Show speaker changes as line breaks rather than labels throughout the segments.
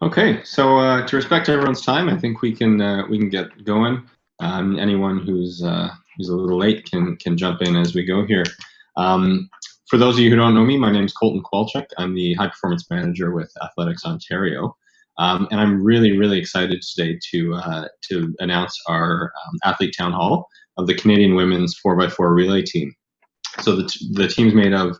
Okay, so to respect everyone's time, I think we can get going. Anyone who's a little late can jump in as we go here. Um, for those of you who don't know me, my name is Colton Kwalchuk. I'm the High Performance Manager with Athletics Ontario, and I'm really excited today to announce our athlete town hall of the Canadian Women's 4x4 relay team. So the team's made of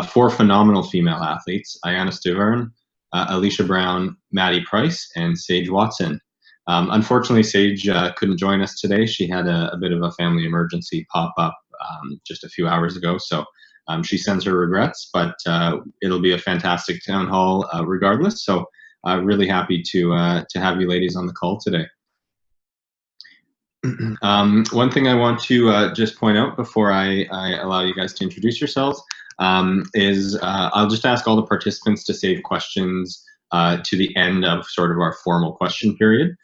four phenomenal female athletes: Aiyanna Stiverne, Alicia Brown, Maddy Price, and Sage Watson. Unfortunately, Sage couldn't join us today. She had a bit of a family emergency pop up just a few hours ago, so she sends her regrets, but it'll be a fantastic town hall regardless. So really happy to have you ladies on the call today. One thing I want to just point out before I allow you guys to introduce yourselves is I'll just ask all the participants to save questions to the end of sort of our formal question period.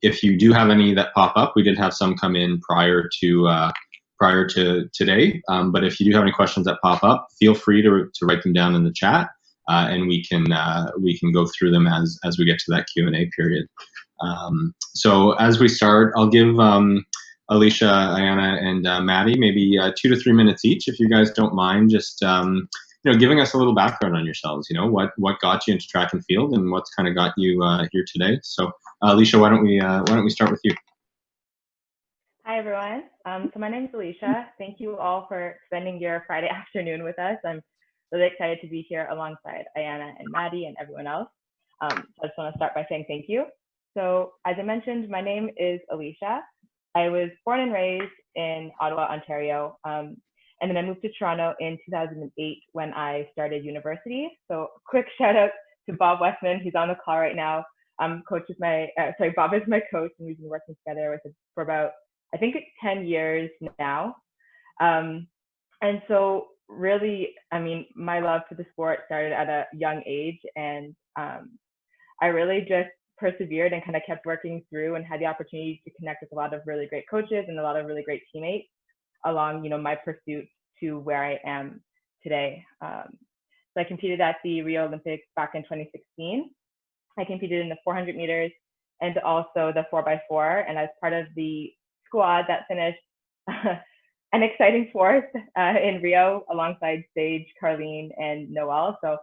If you do have any that pop up, we did have some come in prior to today, but if you do have any questions that pop up, feel free to write them down in the chat, and we can go through them as we get to that Q&A period. So as we start, I'll give Alicia, Aiyanna, and Maddy maybe 2 to 3 minutes each, if you guys don't mind, just giving us a little background on yourselves. You know, what got you into track and field, and what's kind of got you here today. So, Alicia, why don't we start with you?
Hi everyone. So my name is Alicia. Thank you all for spending your Friday afternoon with us. I'm really excited to be here alongside Aiyanna and Maddy and everyone else. So I just want to start by saying thank you. So as I mentioned, my name is Alicia. I was born and raised in Ottawa, Ontario, and then I moved to Toronto in 2008 when I started university. So quick shout out to Bob Westman, who's on the call right now. Bob is my coach, and we've been working together for about, I think, 10 years now. And so really, I mean, my love for the sport started at a young age, and I really just persevered and kind of kept working through and had the opportunity to connect with a lot of really great coaches and a lot of really great teammates along, my pursuit to where I am today. So I competed at the Rio Olympics back in 2016. I competed in the 400 meters and also the 4x4, and as part of the squad that finished an exciting fourth in Rio alongside Sage, Carlene, and Noelle. So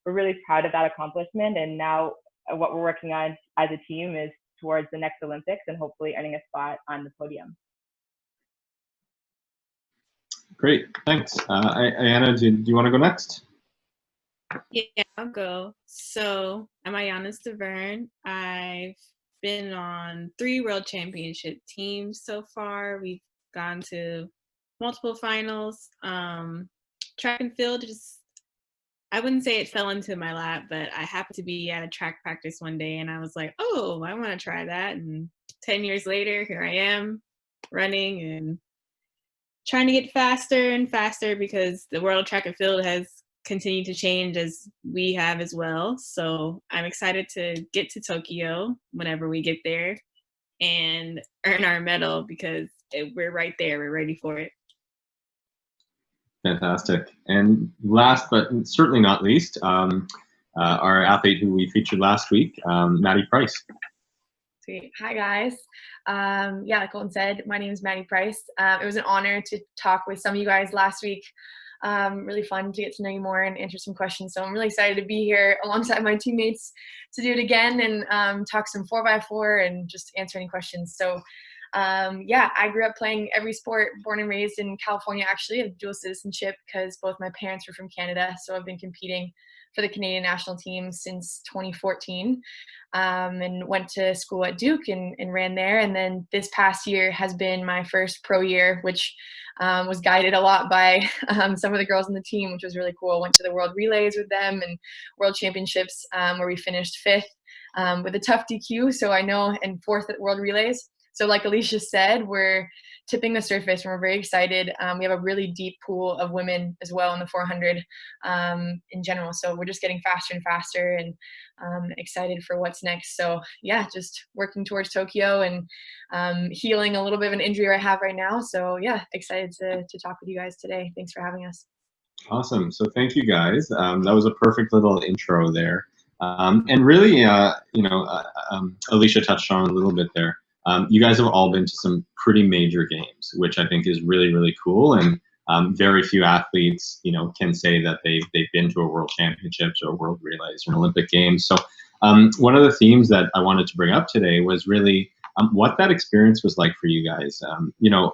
we're really proud of that accomplishment, and now what we're working on as a team is towards the next Olympics and hopefully earning a spot on the podium.
Great, thanks. Aiyanna, do you want to go next?
Yeah, I'll go. So I'm Aiyanna Stiverne. I've been on 3 world championship teams so far. We've gone to multiple finals. Track and field, I wouldn't say it fell into my lap, but I happened to be at a track practice one day and I was like, oh, I want to try that. And 10 years later, here I am running and trying to get faster and faster because the world track and field has continued to change as we have as well. So I'm excited to get to Tokyo whenever we get there and earn our medal because we're right there. We're ready for it.
Fantastic. And last but certainly not least, our athlete who we featured last week, Maddy Price.
Sweet. Hi guys. Yeah, like Colton said, my name is Manny Price. It was an honor to talk with some of you guys last week. Really fun to get to know you more and answer some questions. So I'm really excited to be here alongside my teammates to do it again and talk some 4x4 and just answer any questions. So yeah, I grew up playing every sport, born and raised in California. Actually, I have dual citizenship because both my parents were from Canada. So I've been competing for the Canadian national team since 2014, and went to school at Duke and ran there. And then this past year has been my first pro year, which was guided a lot by some of the girls on the team, which was really cool. Went to the World Relays with them and World Championships, where we finished 5th with a tough DQ. So I know, and 4th at World Relays. So like Alicia said, we're tipping the surface and we're very excited. We have a really deep pool of women as well in the 400 in general. So we're just getting faster and faster and excited for what's next. So yeah, just working towards Tokyo and healing a little bit of an injury I have right now. So yeah, excited to talk with you guys today. Thanks for having us.
Awesome. So thank you guys. That was a perfect little intro there. And really, Alicia touched on a little bit there. You guys have all been to some pretty major games, which I think is really, really cool. And very few athletes, can say that they've been to a World Championships or World Relays or Olympic Games. So one of the themes that I wanted to bring up today was really what that experience was like for you guys.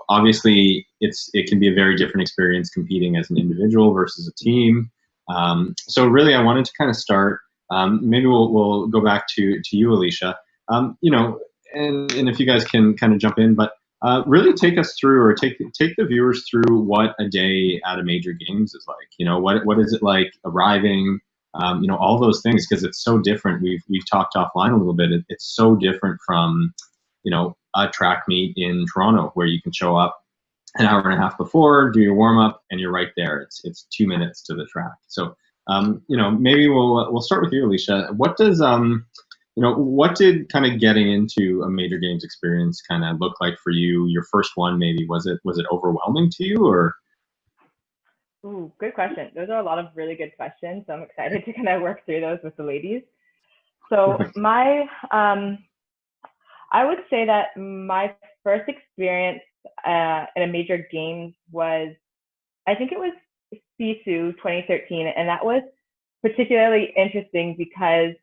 Obviously, it can be a very different experience competing as an individual versus a team. So really, I wanted to kind of start. Maybe we'll go back to you, Alicia. And if you guys can kind of jump in, but really take us through, or take the viewers through what a day at a major games is like. What is it like arriving? All those things, because it's so different. We've talked offline a little bit. It's so different from a track meet in Toronto, where you can show up an hour and a half before, do your warm up, and you're right there. It's 2 minutes to the track. So maybe we'll start with you, Alicia. What does what did kind of getting into a major games experience kind of look like for you? Your first one, maybe, was it overwhelming to you, or?
Ooh, good question. Those are a lot of really good questions. So I'm excited to kind of work through those with the ladies. So I would say that my first experience in a major games was, I think it was CSU 2013, and that was particularly interesting because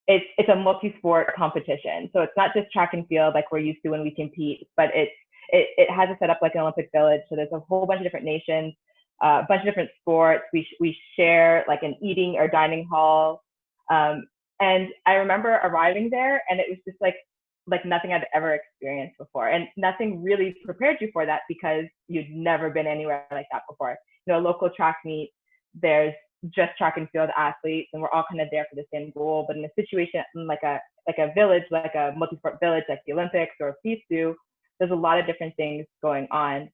it's a multi-sport competition. So it's not just track and field like we're used to when we compete, but it has a setup like an Olympic Village. So there's a whole bunch of different nations, a bunch of different sports. We share like an eating or dining hall. And I remember arriving there, and it was just like nothing I'd ever experienced before, and nothing really prepared you for that because you'd never been anywhere like that before. A local track meet, there's just track and field athletes, and we're all kind of there for the same goal. But in a situation like a village, like a multi-sport village, like the Olympics or FISU, there's a lot of different things going on.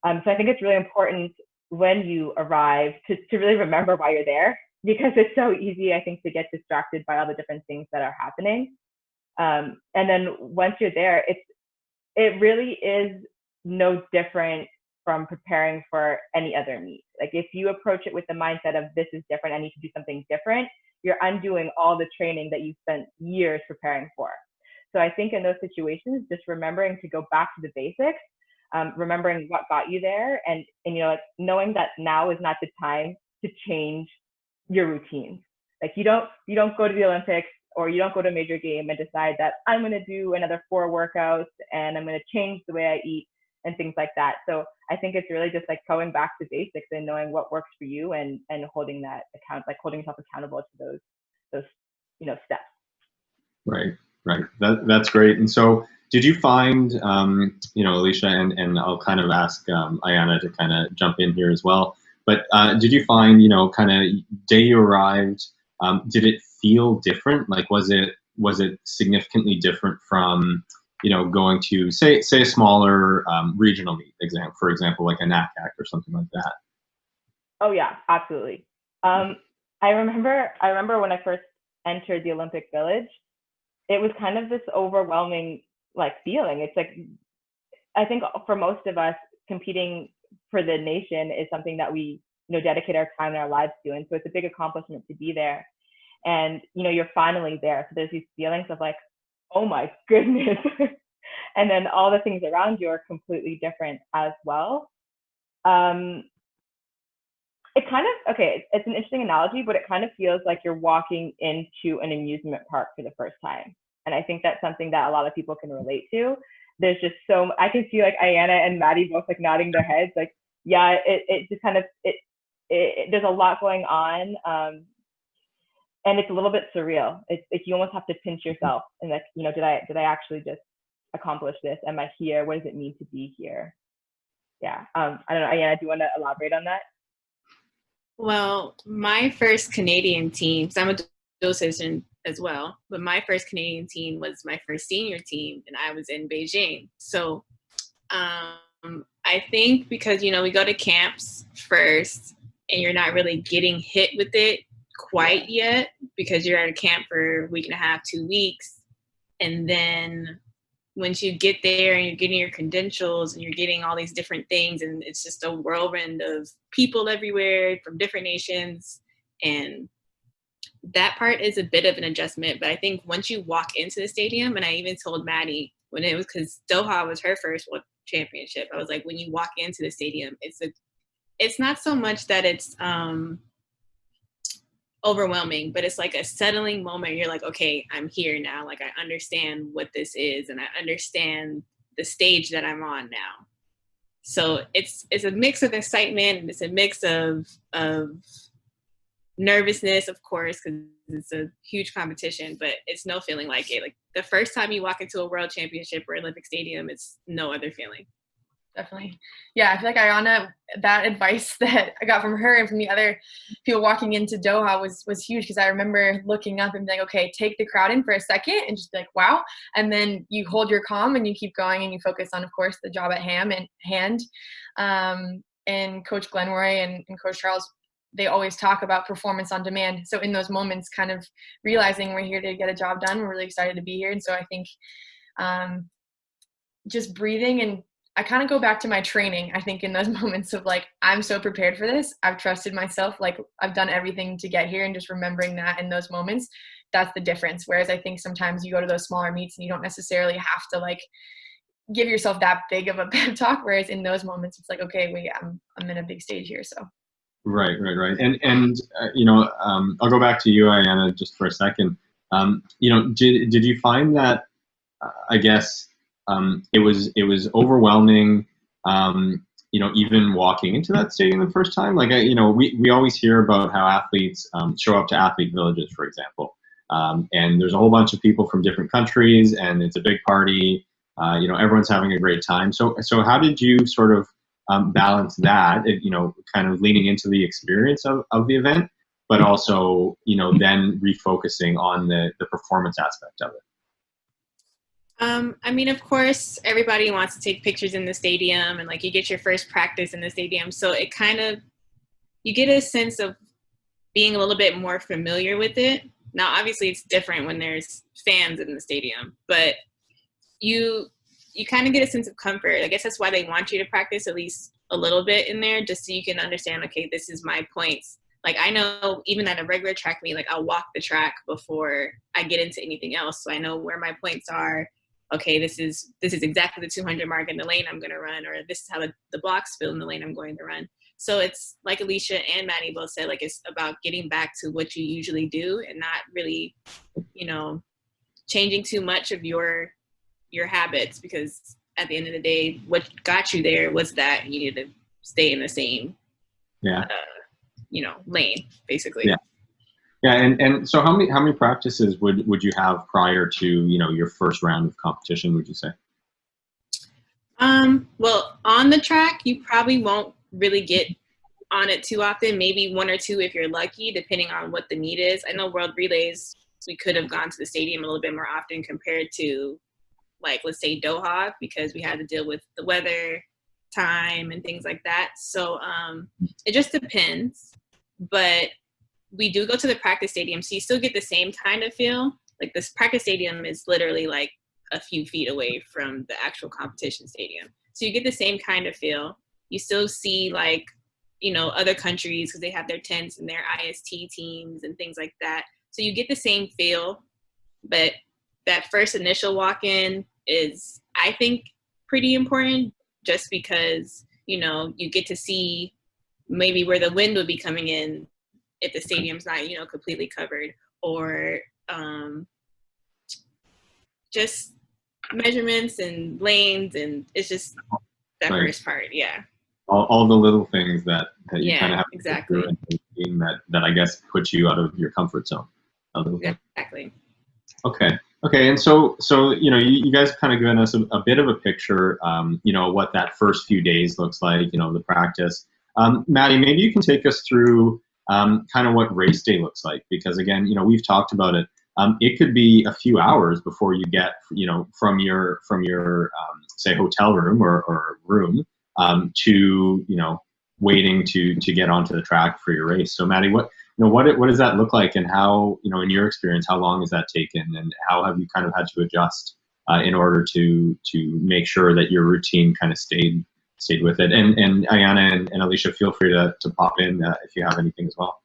So I think it's really important when you arrive to really remember why you're there, because it's so easy, I think, to get distracted by all the different things that are happening. And then once you're there, it really is no different from preparing for any other meet. Like if you approach it with the mindset of this is different, I need to do something different, you're undoing all the training that you spent years preparing for. So I think in those situations, just remembering to go back to the basics, remembering what got you there, and knowing that now is not the time to change your routines. Like you don't go to the Olympics or you don't go to a major game and decide that I'm going to do another 4 workouts and I'm going to change the way I eat and things like that. So I think it's really just like going back to basics and knowing what works for you, and holding that account, like holding yourself accountable to those steps. Right.
That's great. And so did you find, Alicia, and I'll kind of ask Aiyanna to kind of jump in here as well, but did you find, kind of day you arrived, did it feel different? Like, was it significantly different from, going to say a smaller regional meet, for example, like a NACAC or something like that?
Oh yeah, absolutely. I remember when I first entered the Olympic Village, it was kind of this overwhelming feeling. It's like, I think for most of us, competing for the nation is something that we dedicate our time and our lives to, and so it's a big accomplishment to be there. And you're finally there, so there's these feelings of like, oh my goodness. And then all the things around you are completely different as well. It kind of, it's an interesting analogy, but it kind of feels like you're walking into an amusement park for the first time. And I think that's something that a lot of people can relate to. There's just I can see like Aiyanna and Maddy both like nodding their heads, like, yeah, it just kind of, there's a lot going on. And it's a little bit surreal. It's you almost have to pinch yourself and like, did I actually just accomplish this? Am I here? What does it mean to be here? Yeah. I don't know, Aiyanna, do you want to elaborate on that?
Well, my first Canadian team, so I'm a dual citizen as well, but my first Canadian team was my first senior team, and I was in Beijing. So I think because, we go to camps first and you're not really getting hit with it quite yet because you're at a camp for a week and a half, 2 weeks. And then once you get there and you're getting your credentials and you're getting all these different things, and it's just a whirlwind of people everywhere from different nations, and that part is a bit of an adjustment. But I think once you walk into the stadium, and I even told Maddy when it was, because Doha was her first World Championship, I was like, when you walk into the stadium, it's not so much that it's overwhelming, but it's like a settling moment. You're like, okay, I'm here now. Like, I understand what this is, and I understand the stage that I'm on now. So it's a mix of excitement, and it's a mix of nervousness, of course, because it's a huge competition, but it's no feeling like it. Like, the first time you walk into a World Championship or Olympic Stadium, it's no other feeling.
Definitely. Yeah, I feel like Aiyanna, that advice that I got from her and from the other people walking into Doha was huge, because I remember looking up and being like, okay, take the crowd in for a second and just be like, wow. And then you hold your calm and you keep going and you focus on, of course, the job at hand. And Coach Glenroy and Coach Charles, they always talk about performance on demand. So in those moments, kind of realizing we're here to get a job done, we're really excited to be here. And so I think just breathing, and I kind of go back to my training, I think, in those moments of like, I'm so prepared for this. I've trusted myself. Like, I've done everything to get here, and just remembering that in those moments, that's the difference. Whereas I think sometimes you go to those smaller meets and you don't necessarily have to like give yourself that big of a pep talk. Whereas in those moments, it's like, okay, wait, I'm in a big stage here. So.
Right. And you know, I'll go back to you, Aiyanna, just for a second. You know, did you find that, I guess, it was overwhelming, you know, even walking into that stadium the first time? Like, you know, we always hear about how athletes show up to athlete villages, for example, and there's a whole bunch of people from different countries, and it's a big party. You know, everyone's having a great time. So how did you sort of balance that, you know, kind of leaning into the experience of the event, but also, you know, then refocusing on the performance aspect of it?
I mean, of course, everybody wants to take pictures in the stadium, and like, you get your first practice in the stadium. So it kind of, you get a sense of being a little bit more familiar with it. Now, obviously it's different when there's fans in the stadium, but you kind of get a sense of comfort. I guess that's why they want you to practice at least a little bit in there, just so you can understand, okay, this is my points. Like, I know even at a regular track meet, like, I'll walk the track before I get into anything else. So I know where my points are. Okay, this is exactly the 200 mark in the lane I'm going to run, or this is how the blocks feel in the lane I'm going to run. So it's like Alicia and Maddy both said, like, it's about getting back to what you usually do, and not really, you know, changing too much of your habits, because at the end of the day, what got you there was that you needed to stay in the same, you know, lane, basically.
Yeah, and so how many practices would you have prior to, you know, your first round of competition, would you say?
Well, on the track, you probably won't really get on it too often, maybe one or two if you're lucky, depending on what the meet is. I know World Relays, we could have gone to the stadium a little bit more often compared to, like, let's say Doha, because we had to deal with the weather, time, and things like that. So it just depends. But we do go to the practice stadium, so you still get the same kind of feel. Like, this practice stadium is literally like a few feet away from the actual competition stadium. So you get the same kind of feel. You still see, like, you know, other countries, because they have their tents and their IST teams and things like that. So you get the same feel, but that first initial walk-in is, I think, pretty important, just because, you know, you get to see maybe where the wind would be coming in if the stadium's not, you know, completely covered, or just measurements and lanes, and it's just that first part. Yeah.
All the little things that you kind of have
exactly.
to do in that I guess puts you out of your comfort zone a little bit.
Exactly.
Okay, and so you know, you guys kind of given us a bit of a picture, you know, what that first few days looks like, you know, the practice. Maddy, maybe you can take us through kind of what race day looks like, because again, you know, we've talked about it. It could be a few hours before you get, you know, from your say hotel room or room to, you know, waiting to get onto the track for your race. So Maddy, what does that look like, and how, you know, in your experience, how long has that taken, and how have you kind of had to adjust in order to make sure that your routine kind of stayed with it? And Aiyanna and Alicia, feel free to pop in if you have anything as well.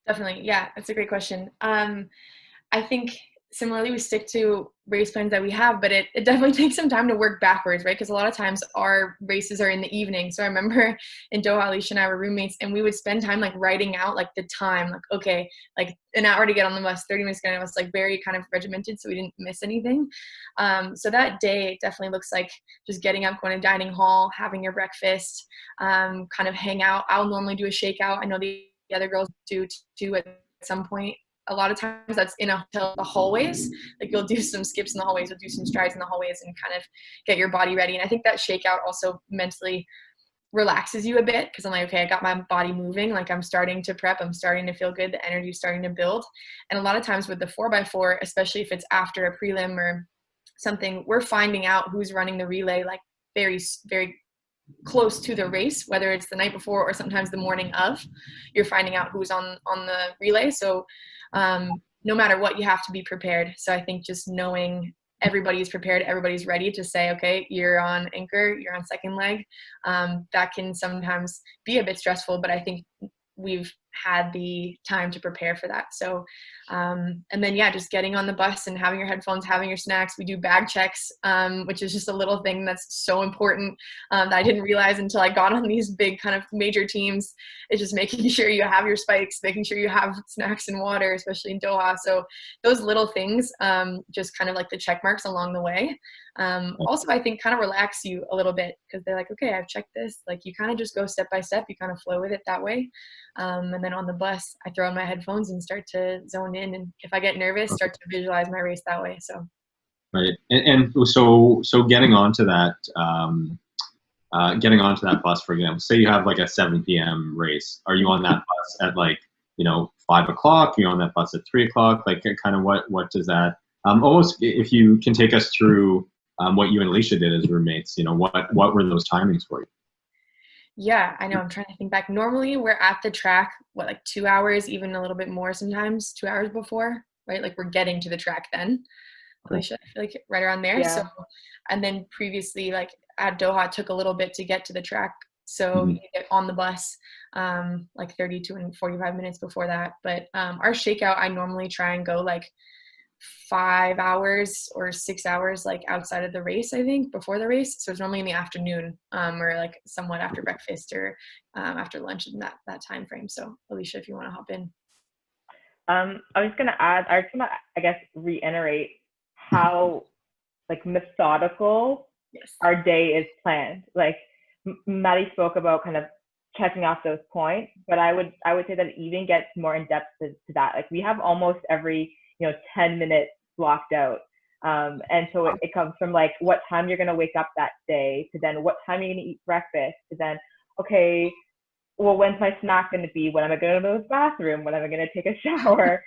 Definitely. Yeah, that's a great question. I think similarly, we stick to race plans that we have, but it definitely takes some time to work backwards, right? Because a lot of times our races are in the evening. So I remember in Doha, Alicia and I were roommates, and we would spend time like writing out like the time, like, okay, like an hour to get on the bus, 30 minutes to get on the bus, like very kind of regimented so we didn't miss anything. So that day it definitely looks like just getting up, going to dining hall, having your breakfast, kind of hang out. I'll normally do a shakeout. I know the other girls do too at some point. A lot of times that's in a hotel, the hallways. Like you'll do some skips in the hallways, you'll do some strides in the hallways and kind of get your body ready. And I think that shakeout also mentally relaxes you a bit because I'm like, okay, I got my body moving. Like I'm starting to prep. I'm starting to feel good. The energy is starting to build. And a lot of times with the 4x4, especially if it's after a prelim or something, we're finding out who's running the relay like very, very close to the race, whether it's the night before or sometimes the morning of. You're finding out who's on the relay. So no matter what, you have to be prepared. So I think just knowing everybody's prepared, everybody's ready to say, okay, you're on anchor, you're on second leg, that can sometimes be a bit stressful, but I think we've had the time to prepare for that. So and then yeah, just getting on the bus and having your headphones, having your snacks. We do bag checks, which is just a little thing that's so important that I didn't realize until I got on these big kind of major teams. It's just making sure you have your spikes, making sure you have snacks and water, especially in Doha. So those little things, just kind of like the check marks along the way. Also, I think kind of relax you a little bit because they're like, okay, I've checked this. Like you kind of just go step by step. You kind of flow with it that way. And then on the bus, I throw on my headphones and start to zone in. And if I get nervous, start to visualize my race that way. So.
Right. And so getting onto that, bus, for example, say you have like a 7 p.m. race. Are you on that bus at like, 5 o'clock? Are you on that bus at 3 o'clock? Like kind of what does that, almost if you can take us through what you and Alicia did as roommates, what were those timings for you?
Yeah, I know. I'm trying to think back. Normally we're at the track, like 2 hours, even a little bit more sometimes, 2 hours before, right? Like we're getting to the track then. Alicia, I feel like right around there.
Yeah.
So, and then previously, like at Doha, it took a little bit to get to the track. So you get on the bus, like 32 and 45 minutes before that. But our shakeout, I normally try and go like 5 hours or 6 hours, like outside of the race, I think, before the race. So it's normally in the afternoon, or like somewhat after breakfast or after lunch in that time frame. So Alicia, if you want to hop in.
I was going to add, I just want to, I guess, reiterate how like methodical our day is planned. Like Maddy spoke about kind of checking off those points, but I would say that it even gets more in depth to that. Like we have almost every 10 minutes blocked out. And so it comes from like what time you're going to wake up that day to then what time you're going to eat breakfast to then, okay, well, when's my snack going to be? When am I going to go to the bathroom? When am I going to take a shower?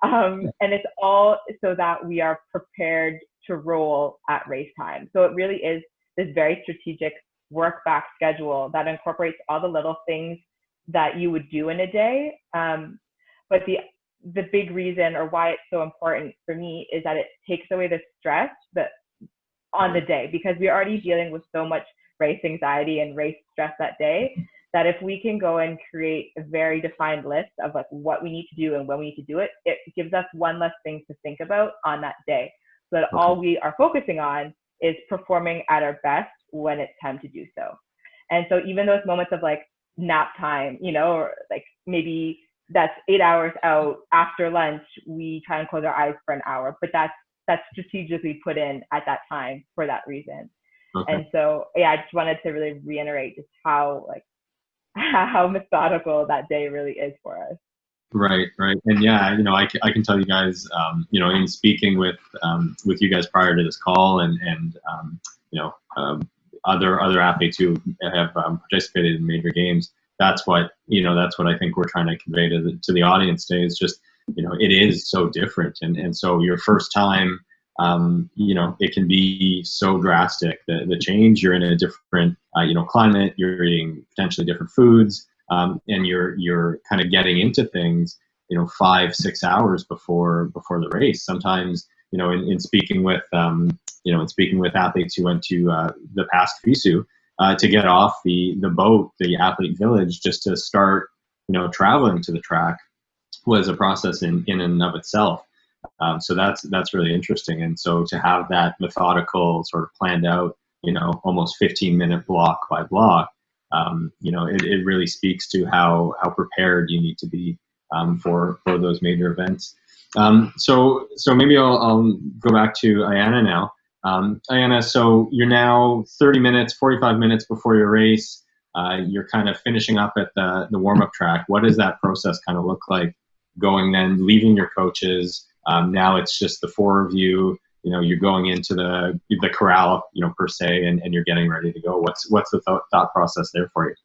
And it's all so that we are prepared to roll at race time. So it really is this very strategic work back schedule that incorporates all the little things that you would do in a day. But the big reason or why it's so important for me is that it takes away the stress that on the day, because we're already dealing with so much race anxiety and race stress that day, that if we can go and create a very defined list of like what we need to do and when we need to do it, it gives us one less thing to think about on that day. So that all we are focusing on is performing at our best when it's time to do so. And so even those moments of like nap time, or like maybe that's 8 hours out after lunch, we try and close our eyes for an hour, but that's strategically put in at that time for that reason. Okay. And so, yeah, I just wanted to really reiterate just how methodical that day really is for us.
Right. And yeah, I can tell you guys, in speaking with you guys prior to this call and other athletes who have participated in major games, that's what I think we're trying to convey to the audience today is just, it is so different. And so your first time, it can be so drastic, the change. You're in a different, climate, you're eating potentially different foods, and you're kind of getting into things, 5-6 hours before the race. Sometimes, in speaking with athletes who went to the past FISU, to get off the boat, the athlete village, just to start, traveling to the track. was a process in and of itself. So that's really interesting. And so to have that methodical, sort of planned out, almost 15-minute block by block, it really speaks to how prepared you need to be for those major events. So maybe I'll go back to Aiyanna now. Aiyanna, so you're now 30 minutes, 45 minutes before your race. You're kind of finishing up at the warm-up track. What does that process kind of look like, going then, leaving your coaches? Now it's just the four of you. You're going into the corral, per se, and you're getting ready to go. What's the thought process there for you?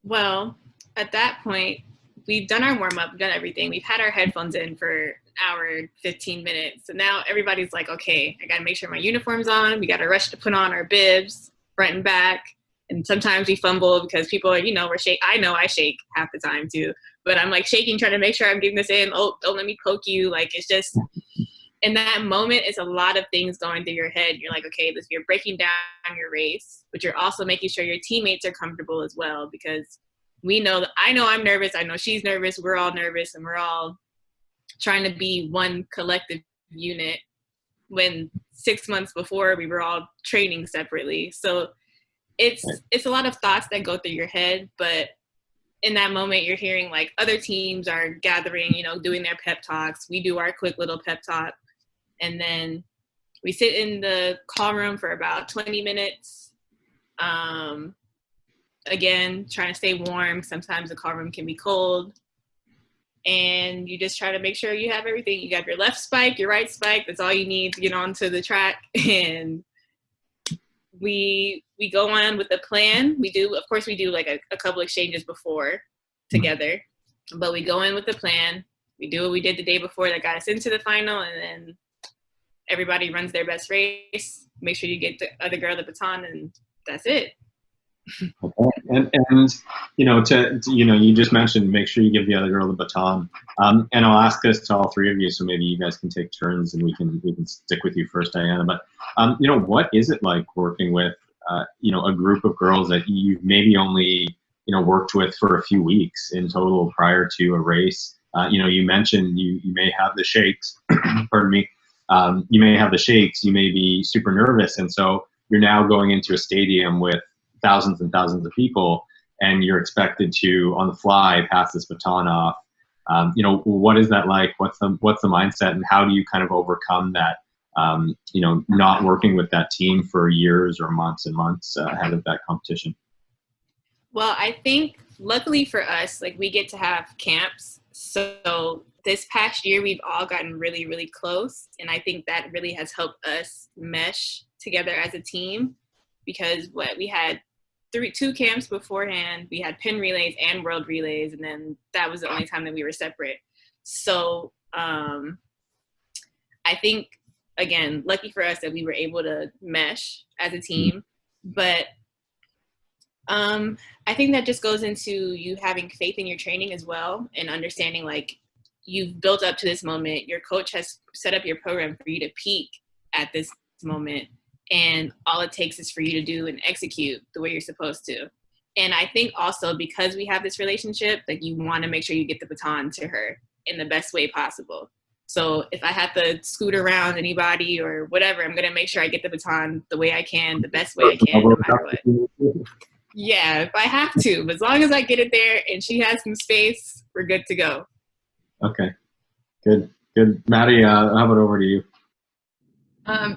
Well, at that point, we've done our warm-up, we've done everything. We've had our headphones in for an hour, 15 minutes. So now everybody's like, okay, I got to make sure my uniform's on. We got to rush to put on our bibs, front and back. And sometimes we fumble because people are, we're shake. I know I shake half the time too, but I'm like shaking, trying to make sure I'm getting this in. Oh, don't let me poke you. Like, it's just, in that moment, it's a lot of things going through your head. You're like, okay, you're breaking down your race, but you're also making sure your teammates are comfortable as well, because we know that I know I'm nervous. I know she's nervous. We're all nervous, and we're all trying to be one collective unit when 6 months before we were all training separately. So it's a lot of thoughts that go through your head, but in that moment, you're hearing like other teams are gathering, doing their pep talks. We do our quick little pep talk, and then we sit in the call room for about 20 minutes. Again, trying to stay warm. Sometimes the call room can be cold. And you just try to make sure you have everything. You got your left spike, your right spike. That's all you need to get onto the track. And we go on with the plan. We do like a couple exchanges before together. But we go in with the plan. We do what we did the day before that got us into the final. And then everybody runs their best race. Make sure you get the other girl the baton, and that's it.
Okay. And you just mentioned make sure you give the other girl the baton. And I'll ask this to all three of you, so maybe you guys can take turns, and we can stick with you first, Aiyanna. But what is it like working with a group of girls that you've maybe only worked with for a few weeks in total prior to a race? You mentioned you may have the shakes. Pardon me. You may have the shakes. You may be super nervous, and so you're now going into a stadium with thousands and thousands of people, and you're expected to, on the fly, pass this baton off. What is that like? What's the mindset, and how do you kind of overcome that? Not working with that team for years or months and months ahead of that competition.
Well, I think luckily for us, like, we get to have camps. So this past year, we've all gotten really, really close, and I think that really has helped us mesh together as a team, because we had two camps beforehand. We had pin relays and world relays, and then that was the only time that we were separate. So I think, again, lucky for us that we were able to mesh as a team. But I think that just goes into you having faith in your training as well, and understanding, like, you've built up to this moment. Your coach has set up your program for you to peak at this moment. And all it takes is for you to do and execute the way you're supposed to. And I think also because we have this relationship, like, you want to make sure you get the baton to her in the best way possible. So if I have to scoot around anybody or whatever, I'm going to make sure I get the baton the way I can, the best way I can, no matter what. Yeah, if I have to. But as long as I get it there and she has some space, we're good to go.
Okay, good. Maddy, how about over to you?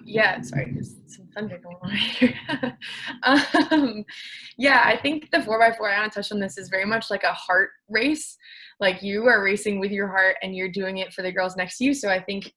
Yeah, sorry, there's some thunder going on right here. Yeah, I think the 4x4, I want to touch on this, is very much like a heart race. Like, you are racing with your heart, and you're doing it for the girls next to you. So I think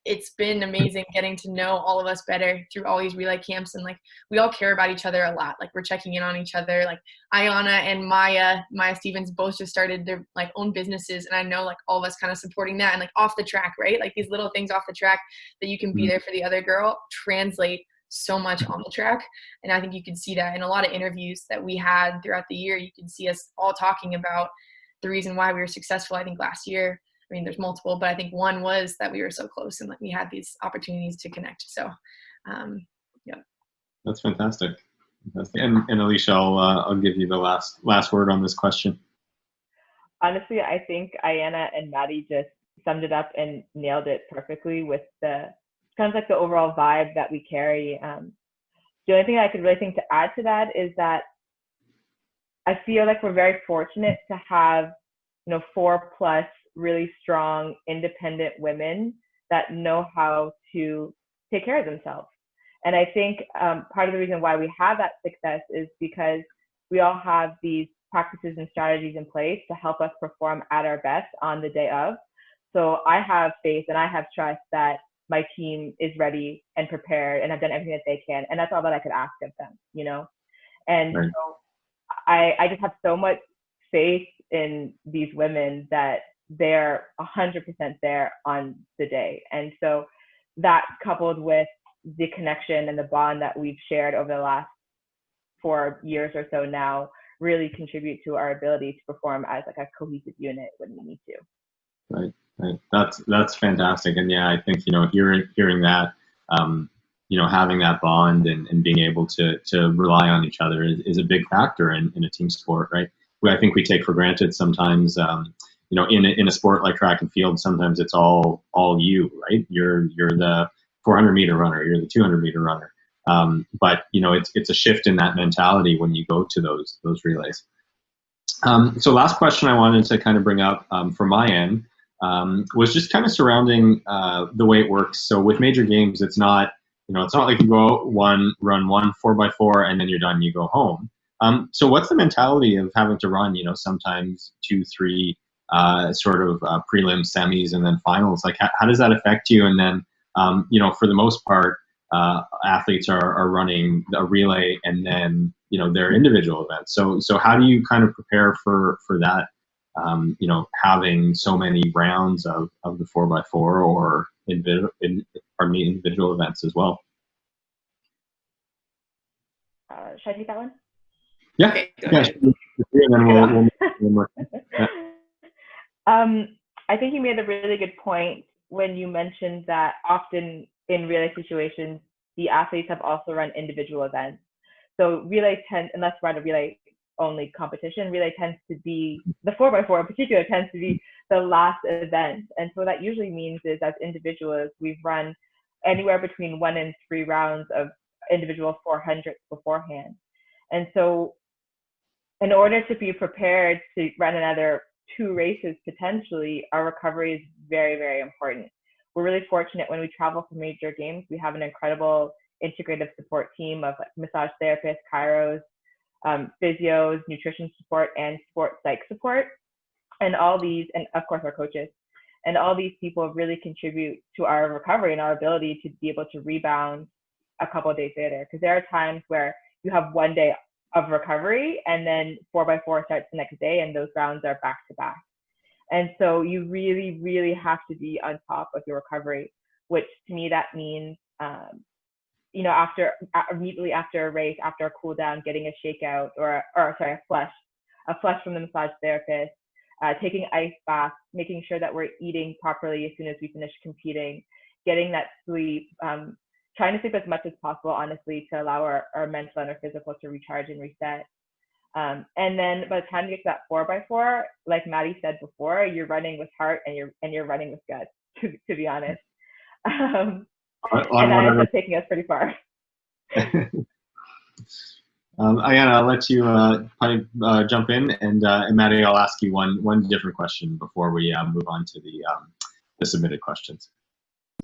it's been amazing getting to know all of us better through all these relay camps. And, like, we all care about each other a lot. Like, we're checking in on each other. Like, Aiyanna and Maya Stevens both just started their, like, own businesses. And I know, like, all of us kind of supporting that. And, like, off the track, right? Like, these little things off the track that you can be there for the other girl translate so much on the track. And I think you can see that in a lot of interviews that we had throughout the year. You can see us all talking about the reason why we were successful, I think, last year. I mean, there's multiple, but I think one was that we were so close and, like, we had these opportunities to connect. So, yeah.
That's fantastic. And Alicia, I'll give you the last word on this question.
honestly, I think Aiyanna and Maddy just summed it up and nailed it perfectly with the kind of like the overall vibe that we carry. The only thing I could really think to add to that is that I feel like we're very fortunate to have, 4+ really strong, independent women that know how to take care of themselves. And I think part of the reason why we have that success is because we all have these practices and strategies in place to help us perform at our best on the day of. So I have faith and I have trust that my team is ready and prepared and have done everything that they can. And that's all that I could ask of them, And
Right.
so I just have so much faith in these women that they're 100% there on the day. And so that, coupled with the connection and the bond that we've shared over the last 4 years or so now, really contribute to our ability to perform as like a cohesive unit when we need to.
Right. That's fantastic. And yeah, I think, hearing that, having that bond and being able to rely on each other is a big factor in a team sport, right? I think we take for granted sometimes, in a sport like track and field, sometimes it's all you, right? You're the 400-meter runner, you're the 200-meter runner. But it's a shift in that mentality when you go to those relays. So last question I wanted to kind of bring up from my end was just kind of surrounding the way it works. So with major games, it's not like you go out run one 4x4 and then you're done, you go home. So what's the mentality of having to run, sometimes 2, 3 sort of prelims, semis, and then finals? Like how does that affect you? And then, for the most part, athletes are running a relay and then, their individual events. So how do you kind of prepare for that? Having so many rounds of the 4x4 or individual events as well.
Should I take that one?
Yeah.
Okay,
Yeah. And then we'll yeah.
I think you made a really good point when you mentioned that often in relay situations, the athletes have also run individual events. So unless we're at a relay only competition, relay tends to be, the 4x4 in particular tends to be the last event. And so what that usually means is, as individuals, we've run anywhere between 1 and 3 rounds of individual 400s beforehand. And so in order to be prepared to run another 2 races potentially, our recovery is very, very important. We're really fortunate when we travel for major games. We have an incredible integrative support team of massage therapists, chiros, physios, nutrition support, and sport psych support. And all these, and of course our coaches, and all these people really contribute to our recovery and our ability to be able to rebound a couple of days later. Because there are times where you have 1 day of recovery and then 4x4 starts the next day and those rounds are back to back. And so you really, really have to be on top of your recovery, which to me that means, immediately after a race, after a cool down, getting a shakeout a flush from the massage therapist, taking ice baths, making sure that we're eating properly as soon as we finish competing, getting that sleep, trying to sleep as much as possible, honestly, to allow our mental and our physical to recharge and reset. And then by the time you get to that 4x4, like Maddy said before, you're running with heart and you're running with guts, to be honest. And that ends up taking us pretty far.
Aiyanna, I'll let you jump in, and Maddy, I'll ask you one different question before we move on to the submitted questions.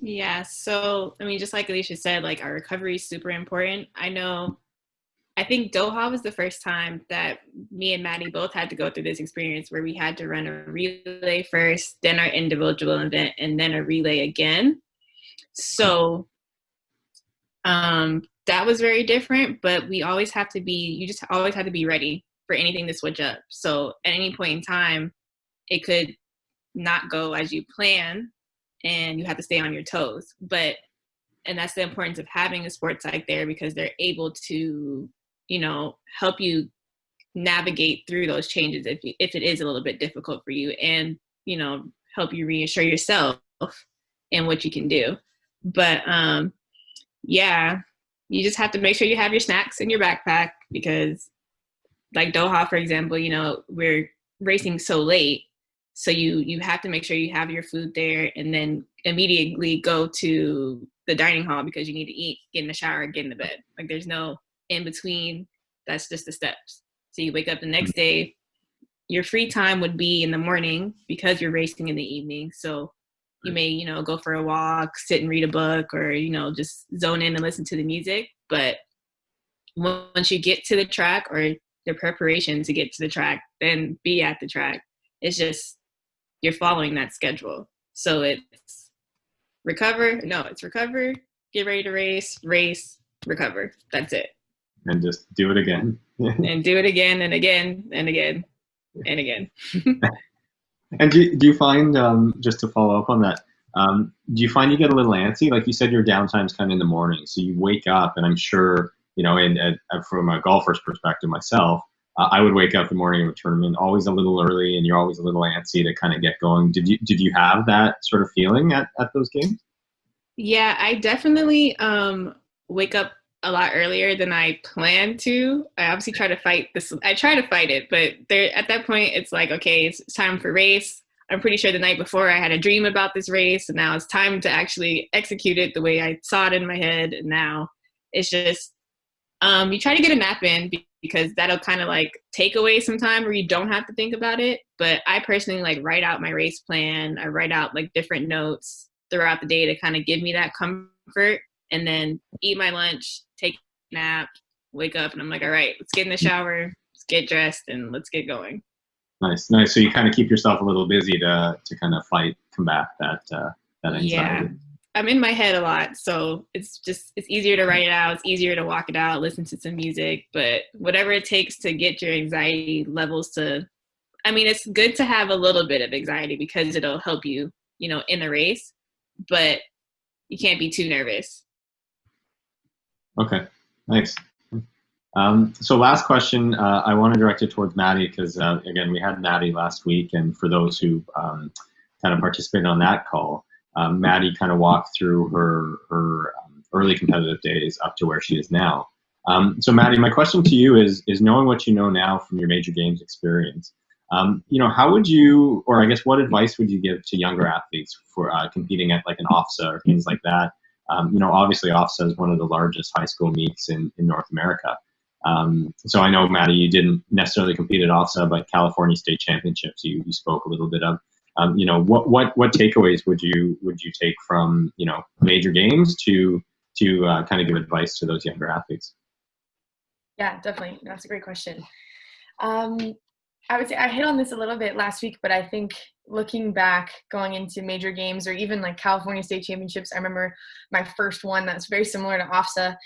Yeah, so I mean, just like Alicia said, like our recovery is super important. I think Doha was the first time that me and Maddy both had to go through this experience where we had to run a relay first, then our individual event, and then a relay again. So that was very different, but you just always have to be ready for anything to switch up. So at any point in time, it could not go as you plan and you have to stay on your toes. And that's the importance of having a sports psych there, because they're able to, help you navigate through those changes if it is a little bit difficult for you, and, help you reassure yourself in what you can do. But yeah, you just have to make sure you have your snacks in your backpack, because like Doha, for example, we're racing so late So you have to make sure you have your food there and then immediately go to the dining hall because you need to eat, get in the shower, get in the bed. Like there's no in between. That's just the steps. So you wake up the next day. Your free time would be in the morning because you're racing in the evening. So you may, you know, go for a walk, sit and read a book, or, you know, just zone in and listen to the music. But once you get to the track or the preparation to get to the track, then be at the track. It's just you're following that schedule. So it's recover, get ready to race, recover. That's it.
And just do it again.
And do it again and again and again and again.
And do you find, just to follow up on that, do you find you get a little antsy? Like you said, your downtime's kind of in the morning. So you wake up, and I'm sure, you know, from a golfer's perspective myself, I would wake up the morning of a tournament always a little early, and you're always a little antsy to kind of get going. Did you have that sort of feeling at those games?
Yeah, I definitely wake up a lot earlier than I planned to. I obviously try to fight this. I try to fight it, but there at that point, it's like, okay, it's time for race. I'm pretty sure the night before I had a dream about this race, and now it's time to actually execute it the way I saw it in my head. And now it's just, you try to get a nap in because that'll kind of like take away some time where you don't have to think about it. But I personally like write out my race plan. I write out like different notes throughout the day to kind of give me that comfort, and then eat my lunch, take a nap, wake up, and I'm like, all right, let's get in the shower, let's get dressed, and let's get going.
Nice. So you kind of keep yourself a little busy to kind of combat that anxiety.
Yeah, I'm in my head a lot, so it's easier to write it out. It's easier to walk it out, listen to some music, but whatever it takes to get your anxiety levels to, I mean, it's good to have a little bit of anxiety because it'll help you, you know, in the race, but you can't be too nervous.
Okay, nice. So last question, I want to direct it towards Maddy because, again, we had Maddy last week, and for those who kind of participated on that call, Maddy kind of walked through her early competitive days up to where she is now. So Maddy, my question to you is knowing what you know now from your major games experience, you know, how would you, or I guess what advice would you give to younger athletes for competing at like an OFSA or things like that? You know, obviously OFSA is one of the largest high school meets in North America. So I know, Maddy, you didn't necessarily compete at OFSA, but California State Championships you spoke a little bit of. You know, what takeaways would you take from, you know, major games to kind of give advice to those younger athletes?
Yeah, definitely. That's a great question. I would say I hit on this a little bit last week, but I think looking back, going into major games or even like California State Championships, I remember my first one that's very similar to OFSA.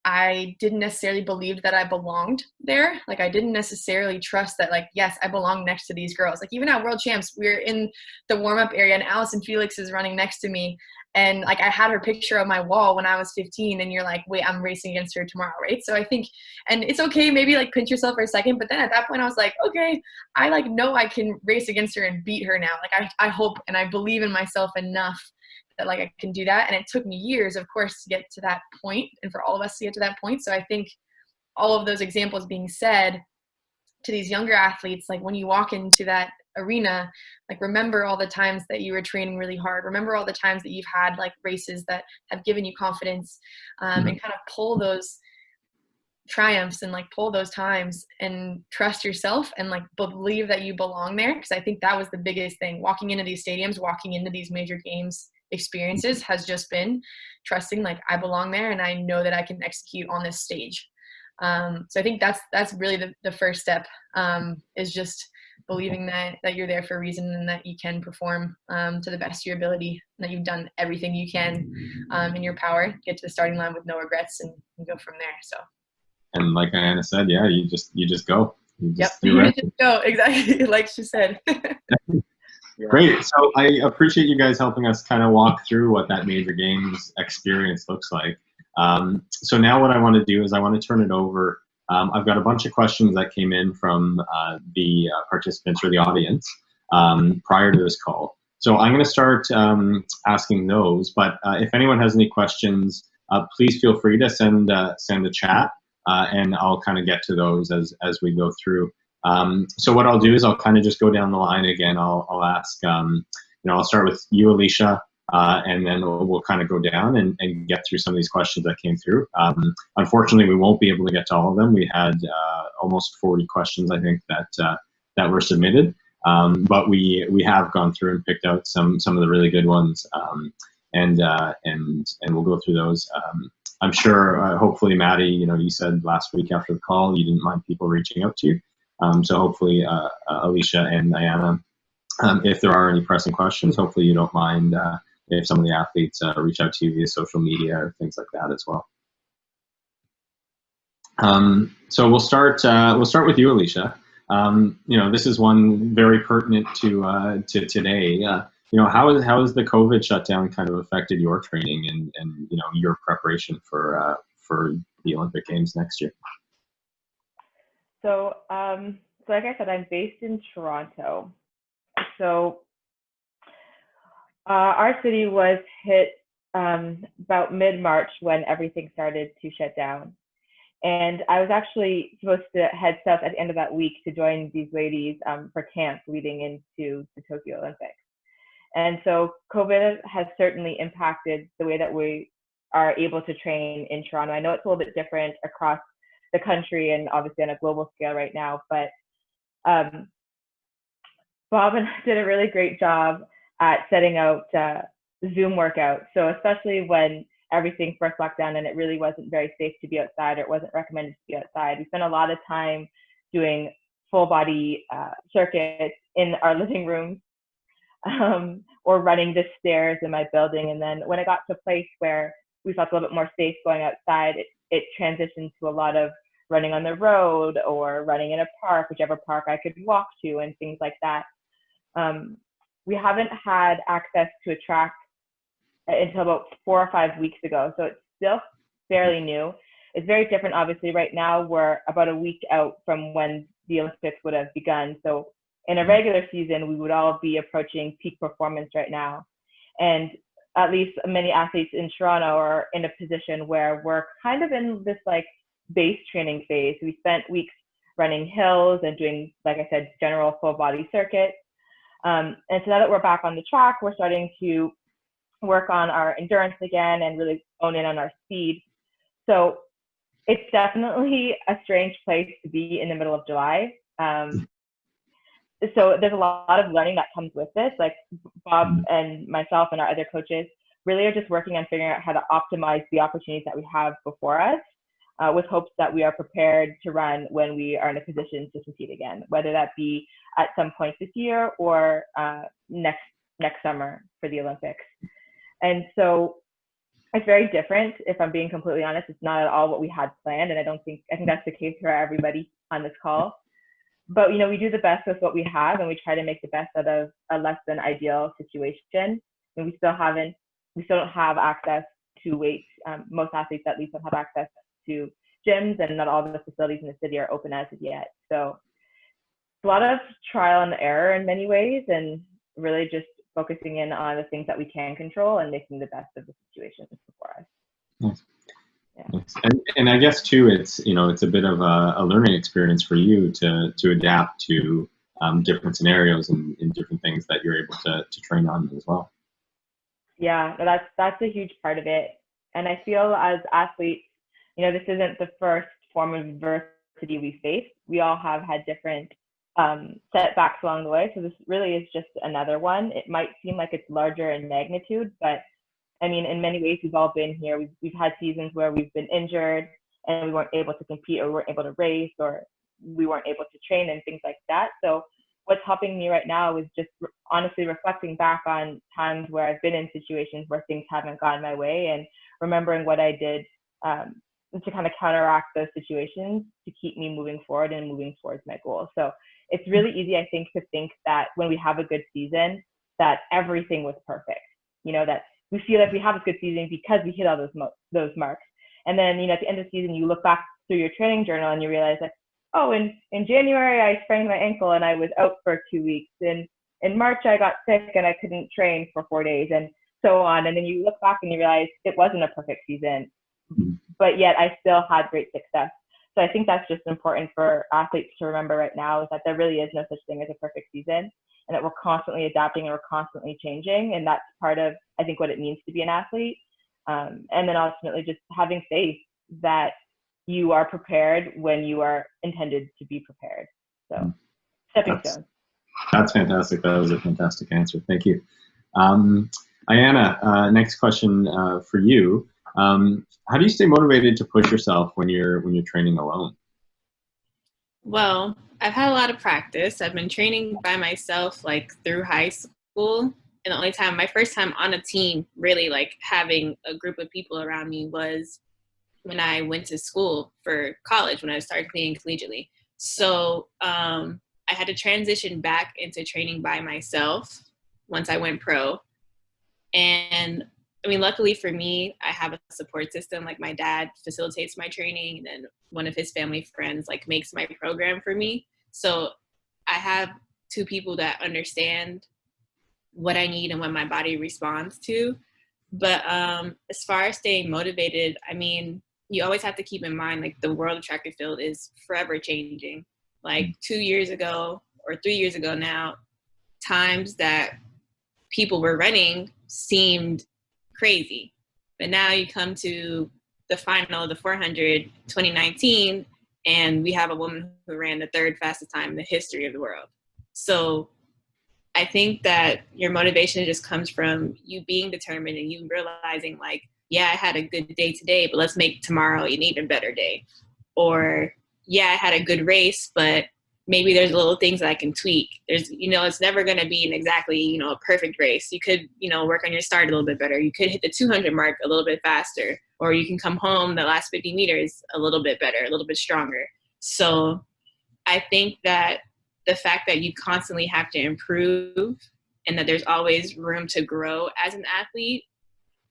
I didn't necessarily believe that I belonged there. Like I didn't necessarily trust that, like, yes, I belong next to these girls. Like even at World Champs, we're in the warm-up area and Allison Felix is running next to me. And like I had her picture on my wall when I was 15, and you're like, wait, I'm racing against her tomorrow, right? So I think, and it's okay, maybe like pinch yourself for a second, but then at that point I was like, okay, I like know I can race against her and beat her now. Like I hope and I believe in myself enough that like I can do that. And it took me years, of course, to get to that point and for all of us to get to that point. So I think all of those examples being said to these younger athletes, like when you walk into that arena, like remember all the times that you were training really hard. Remember all the times that you've had like races that have given you confidence, and kind of pull those triumphs and like pull those times and trust yourself and like believe that you belong there. Because I think that was the biggest thing. Walking into these stadiums, walking into these major games experiences has just been trusting like I belong there and I know that I can execute on this stage. So I think that's really the first step, is just believing that you're there for a reason and that you can perform to the best of your ability, and that you've done everything you can in your power, get to the starting line with no regrets and go from there. So.
And like Aiyanna said, yeah, you just go. You just
go, exactly, like she said.
Yeah. Great. So I appreciate you guys helping us kind of walk through what that major games experience looks like. So now what I want to do is I want to turn it over. I've got a bunch of questions that came in from the participants or the audience prior to this call. So I'm going to start asking those, but if anyone has any questions, please feel free to send a chat, and I'll kind of get to those as we go through. So what I'll do is I'll kind of just go down the line again. I'll ask, I'll start with you, Alicia, and then we'll kind of go down and get through some of these questions that came through. Unfortunately, we won't be able to get to all of them. We had almost 40 questions, I think, that were submitted. But we have gone through and picked out some of the really good ones, and we'll go through those. I'm sure, hopefully, Maddy, you said last week after the call you didn't mind people reaching out to you. So hopefully, Alicia and Aiyanna, if there are any pressing questions, hopefully you don't mind if some of the athletes reach out to you via social media or things like that as well. So we'll start with you, Alicia. This is one very pertinent to today. How has the COVID shutdown kind of affected your training and your preparation for the Olympic Games next year?
So, like I said, I'm based in Toronto. So, our city was hit about mid-March when everything started to shut down. And I was actually supposed to head south at the end of that week to join these ladies for camp leading into the Tokyo Olympics. And so COVID has certainly impacted the way that we are able to train in Toronto. I know it's a little bit different across the country and obviously on a global scale right now, but Bob and I did a really great job at setting out Zoom workouts. So especially when everything first locked down and it really wasn't very safe to be outside, or it wasn't recommended to be outside, we spent a lot of time doing full body circuits in our living rooms, or running the stairs in my building. And then when I got to a place where we felt a little bit more safe going outside, it transitioned to a lot of running on the road or running in a park, whichever park I could walk to, and things like that. We haven't had access to a track until about 4 or 5 weeks ago, so it's still fairly new. It's very different, obviously. Right now, we're about a week out from when the Olympics would have begun. So in a regular season, we would all be approaching peak performance right now. And at least many athletes in Toronto are in a position where we're kind of in this like base training phase. We spent weeks running hills and doing, like I said, general full body circuits. And so now that we're back on the track, we're starting to work on our endurance again and really hone in on our speed. So it's definitely a strange place to be in the middle of July. So there's a lot of learning that comes with this. Like Bob and myself and our other coaches really are just working on figuring out how to optimize the opportunities that we have before us, with hopes that we are prepared to run when we are in a position to compete again, whether that be at some point this year or next summer for the Olympics. And so it's very different. If I'm being completely honest, it's not at all what we had planned. And I think that's the case for everybody on this call. But, we do the best with what we have, and we try to make the best out of a less than ideal situation. And we still don't have access to weights. Most athletes at least don't have access to gyms, and not all the facilities in the city are open as of yet. So it's a lot of trial and error in many ways, and really just focusing in on the things that we can control and making the best of the situations before us.
Nice. Yeah. Nice. And I guess too, it's a bit of a learning experience for you to adapt to different scenarios and different things that you're able to train on as well.
Yeah, that's a huge part of it. And I feel as athletes, this isn't the first form of adversity we face. We all have had different setbacks along the way. So this really is just another one. It might seem like it's larger in magnitude, but I mean, in many ways, we've all been here. We've had seasons where we've been injured and we weren't able to compete, or we weren't able to race, or we weren't able to train and things like that. So what's helping me right now is just honestly reflecting back on times where I've been in situations where things haven't gone my way, and remembering what I did to kind of counteract those situations to keep me moving forward and moving towards my goals. So it's really easy, I think, to think that when we have a good season, that everything was perfect. That we feel like we have a good season because we hit all those marks. And then, at the end of the season, you look back through your training journal and you realize like, oh, in January, I sprained my ankle and I was out for 2 weeks. And in March, I got sick and I couldn't train for 4 days, and so on. And then you look back and you realize it wasn't a perfect season, but yet I still had great success. So I think that's just important for athletes to remember right now, is that there really is no such thing as a perfect season, and that we're constantly adapting and we're constantly changing. And that's part of, I think, what it means to be an athlete. And then ultimately just having faith that you are prepared when you are intended to be prepared. So stepping stones.
That's fantastic. That was a fantastic answer. Thank you. Aiyanna, next question for you. How do you stay motivated to push yourself when you're training alone?
Well, I've had a lot of practice. I've been training by myself like through high school. And the only time, my first time on a team, really like having a group of people around me, was when I went to school for college, when I started playing collegiately. So I had to transition back into training by myself once I went pro. And I mean, luckily for me, I have a support system. Like my dad facilitates my training, and then one of his family friends like makes my program for me. So I have two people that understand what I need and what my body responds to. But as far as staying motivated, I mean, you always have to keep in mind, like, the world of track and field is forever changing. Like 2 years ago or 3 years ago now, times that people were running seemed crazy. But now you come to the final of the 400 2019, and we have a woman who ran the third fastest time in the history of the world. So I think that your motivation just comes from you being determined and you realizing, like, yeah, I had a good day today, but let's make tomorrow an even better day. Or, yeah, I had a good race, but maybe there's little things that I can tweak. There's, it's never going to be an exactly, a perfect race. You could, work on your start a little bit better. You could hit the 200 mark a little bit faster, or you can come home the last 50 meters a little bit better, a little bit stronger. So I think that the fact that you constantly have to improve and that there's always room to grow as an athlete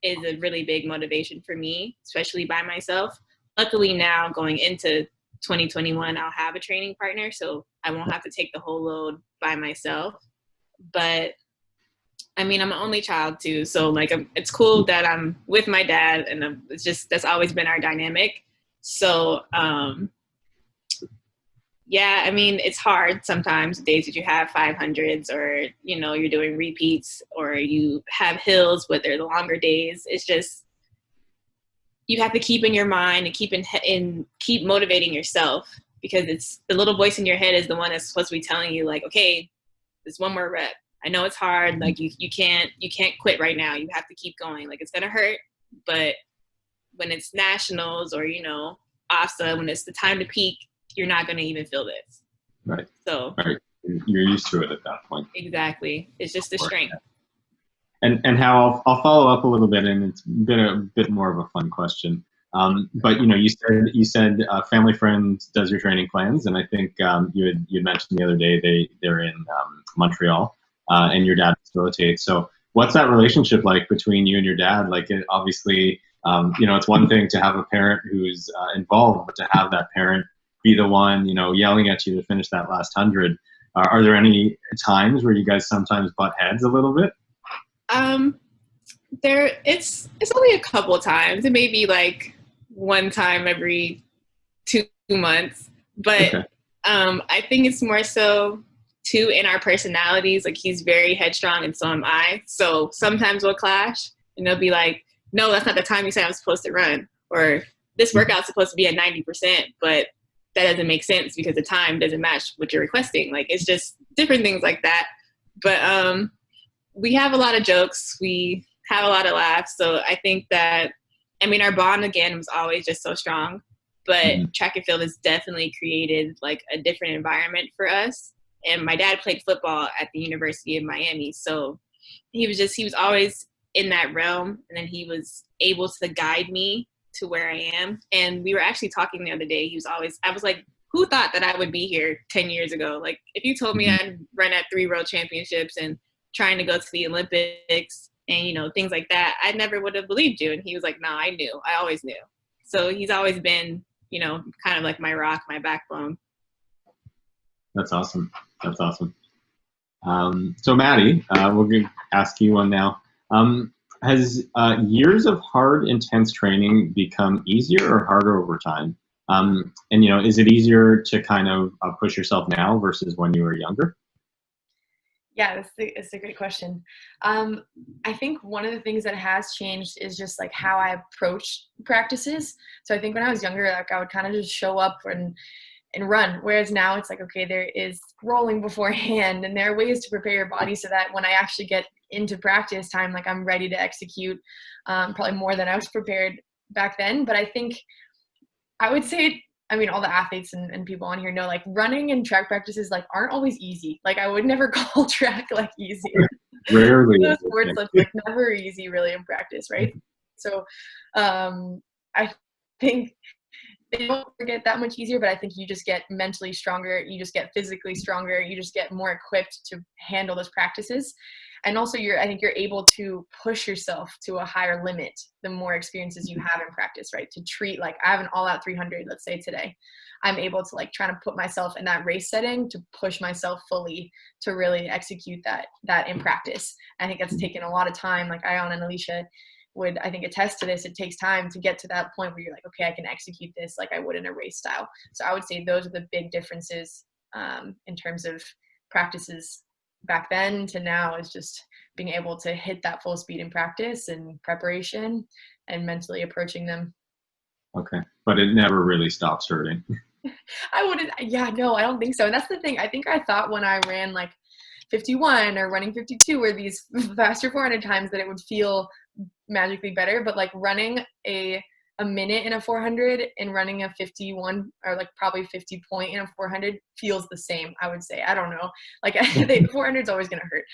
is a really big motivation for me, especially by myself. Luckily now, going into 2021, I'll have a training partner, so I won't have to take the whole load by myself. But I mean, I'm an only child too, so like it's cool that I'm with my dad, and it's just, that's always been our dynamic. So yeah, I mean, it's hard sometimes, days that you have 500s, or, you're doing repeats, or you have hills, but they're the longer days. It's just, you have to keep in your mind and keep motivating yourself, because it's the little voice in your head is the one that's supposed to be telling you, like, okay, there's one more rep. I know it's hard. Like, you can't quit right now. You have to keep going. Like, it's going to hurt, but when it's nationals or, ASA, when it's the time to peak, you're not going to even feel this.
Right.
So
right. You're used to it at that point.
Exactly. It's just the strength.
And how I'll follow up a little bit, and it's been a bit more of a fun question. But you said family friend does your training plans, and I think you had mentioned the other day they're in Montreal, and your dad facilitates. So what's that relationship like between you and your dad? Like, obviously, it's one thing to have a parent who's involved, but to have that parent be the one, yelling at you to finish that last 100. Are there any times where you guys sometimes butt heads a little bit?
It's only a couple times. It may be like one time every 2 months, but okay. I think it's more so too in our personalities. Like, he's very headstrong, and so am I. So sometimes we'll clash, and they'll be like, "No, that's not the time you said I'm supposed to run," or "This workout's supposed to be at 90%, but that doesn't make sense because the time doesn't match what you're requesting." Like, it's just different things like that. But we have a lot of jokes. We have a lot of laughs. So I think that, our bond, again, was always just so strong. But track and field has definitely created, like, a different environment for us. And my dad played football at the University of Miami. So he was always in that realm. And then he was able to guide me to where I am. And we were actually talking the other day. I was like, who thought that I would be here 10 years ago? Like, if you told me I'd run at 3 world championships and trying to go to the Olympics and, things like that, I never would have believed you. And he was like, no, I knew. I always knew. So he's always been, kind of like my rock, my backbone.
That's awesome. So Maddy, we're going to ask you one now. Has years of hard, intense training become easier or harder over time? And, you know, is it easier to kind of push yourself now versus when you were younger?
Yeah, that's a great question. I think one of the things that has changed is just like how I approach practices. So I think when I was younger, like I would kind of just show up and run. Whereas now it's like, okay, there is rolling beforehand and there are ways to prepare your body so that when I actually get into practice time, like I'm ready to execute, probably more than I was prepared back then. But I think I would say, I mean, all the athletes and people on here know like running and track practices like aren't always easy. Like I would never call track like easy.
Rarely.
Those sports that's like never easy really in practice, right? So I think they don't get that much easier, but I think you just get mentally stronger, you just get physically stronger, you just get more equipped to handle those practices. And also I think you're able to push yourself to a higher limit the more experiences you have in practice, right? To treat like I have an all out 300, let's say today, I'm able to like try to put myself in that race setting to push myself fully to really execute that in practice. I think that's taken a lot of time. Like Aiyanna and Alicia would, I think, attest to this. It takes time to get to that point where you're like, okay, I can execute this like I would in a race style. So I would say those are the big differences in terms of practices back then to now, is just being able to hit that full speed in practice and preparation and mentally approaching them.
Okay. But it never really stops hurting.
I wouldn't, yeah, no, I don't think so. And that's the thing. I think I thought when I ran like 51 or running 52 or these faster 400 times that it would feel magically better, but like running a minute in a 400 and running a 51 or like probably 50 point in a 400 feels the same, I would say. I don't know, like the 400 is always going to hurt.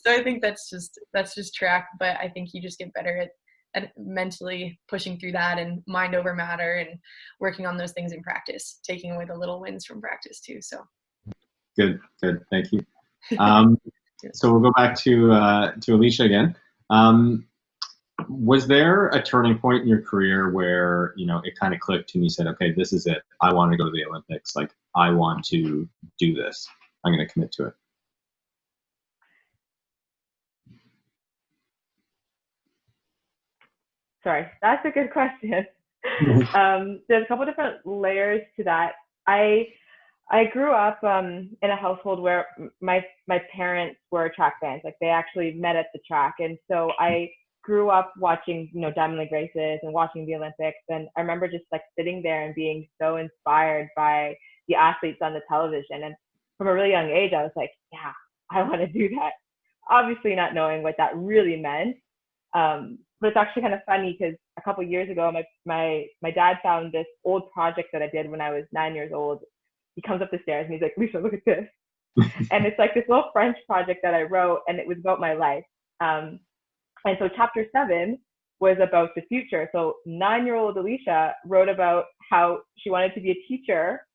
So I think that's just track, but I think you just get better at mentally pushing through that and mind over matter and working on those things in practice, taking away the little wins from practice too. So
Good, thank you. So we'll go back to Alicia again. Was there a turning point in your career where, you know, it kind of clicked and you said, okay, this is it. I want to go to the Olympics. Like, I want to do this. I'm going to commit to it.
Sorry, that's a good question. There's a couple different layers to that. I grew up in a household where my parents were track fans. Like they actually met at the track, and so I grew up watching, you know, Diamond League races and watching the Olympics. And I remember just like sitting there and being so inspired by the athletes on the television. And from a really young age, I was like, yeah, I want to do that. Obviously, not knowing what that really meant. But it's actually kind of funny because a couple of years ago, my dad found this old project that I did when I was 9 years old. He comes up the stairs and he's like, Lisa, look at this. And it's like this little French project that I wrote, and it was about my life. And so chapter 7 was about the future. So 9-year-old Alicia wrote about how she wanted to be a teacher,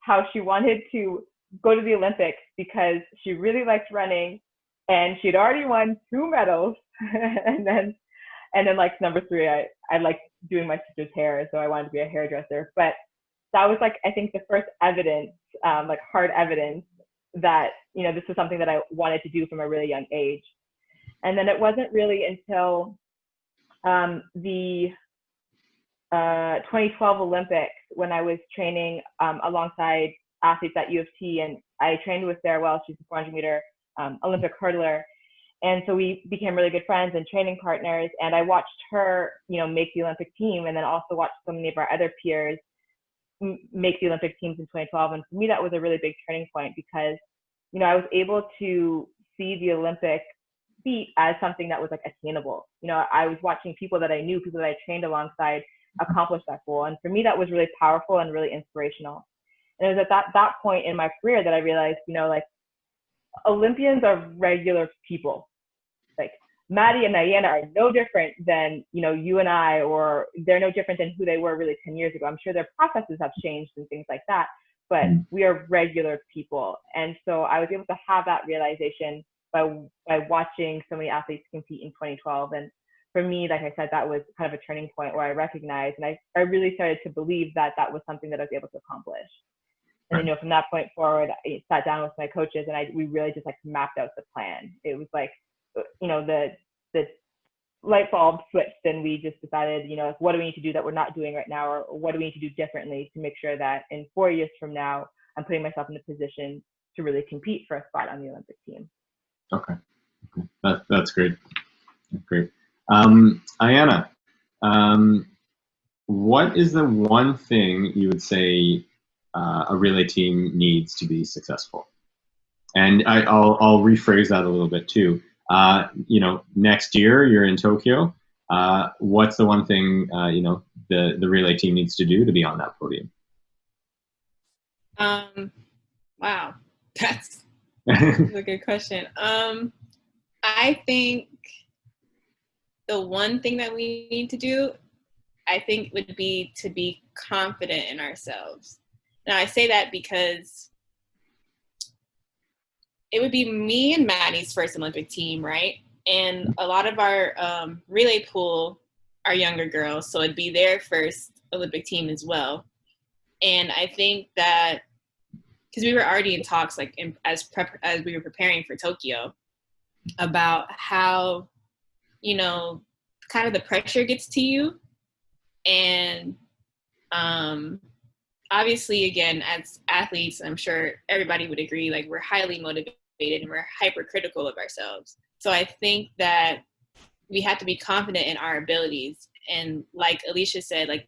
how she wanted to go to the Olympics because she really liked running, and she'd already won 2 medals. and then like number 3, I liked doing my sister's hair, so I wanted to be a hairdresser. But that was like, I think the first evidence, like hard evidence that, you know, this was something that I wanted to do from a really young age. And then it wasn't really until the 2012 Olympics when I was training alongside athletes at U of T, and I trained with Sarah Wells. She's a 400-meter Olympic hurdler. And so we became really good friends and training partners. And I watched her, you know, make the Olympic team, and then also watched so many of our other peers make the Olympic teams in 2012. And for me, that was a really big turning point because, you know, I was able to see the Olympic feat as something that was like attainable. You know, I was watching people that I knew, people that I trained alongside, accomplish that goal. And for me, that was really powerful and really inspirational. And it was at that point in my career that I realized, you know, like Olympians are regular people. Like Maddy and Aiyanna are no different than, you know, you and I, or they're no different than who they were really 10 years ago. I'm sure their processes have changed and things like that, but we are regular people. And so I was able to have that realization by watching so many athletes compete in 2012. And for me, like I said, that was kind of a turning point where I recognized, and I really started to believe that that was something that I was able to accomplish. And, you know, from that point forward, I sat down with my coaches and we really just like mapped out the plan. It was like, you know, the light bulb switched, and we just decided, like, what do we need to do that we're not doing right now, or what do we need to do differently to make sure that in 4 years from now, I'm putting myself in a position to really compete for a spot on the Olympic team.
Okay. That's great. Great. Aiyanna, what is the one thing you would say a relay team needs to be successful? And I'll rephrase that a little bit too. Next year you're in Tokyo. What's the one thing the relay team needs to do to be on that podium?
Wow, that's a good question. I think the one thing that we need to do, I think, would be to be confident in ourselves. Now, I say that because it would be me and Maddy's first Olympic team, right? And a lot of our relay pool are younger girls, so it'd be their first Olympic team as well. And I think that because we were already in talks, like as we were preparing for Tokyo, about how, kind of the pressure gets to you. And obviously, again, as athletes, I'm sure everybody would agree, like, we're highly motivated and we're hypercritical of ourselves. So I think that we have to be confident in our abilities. And like Alicia said, like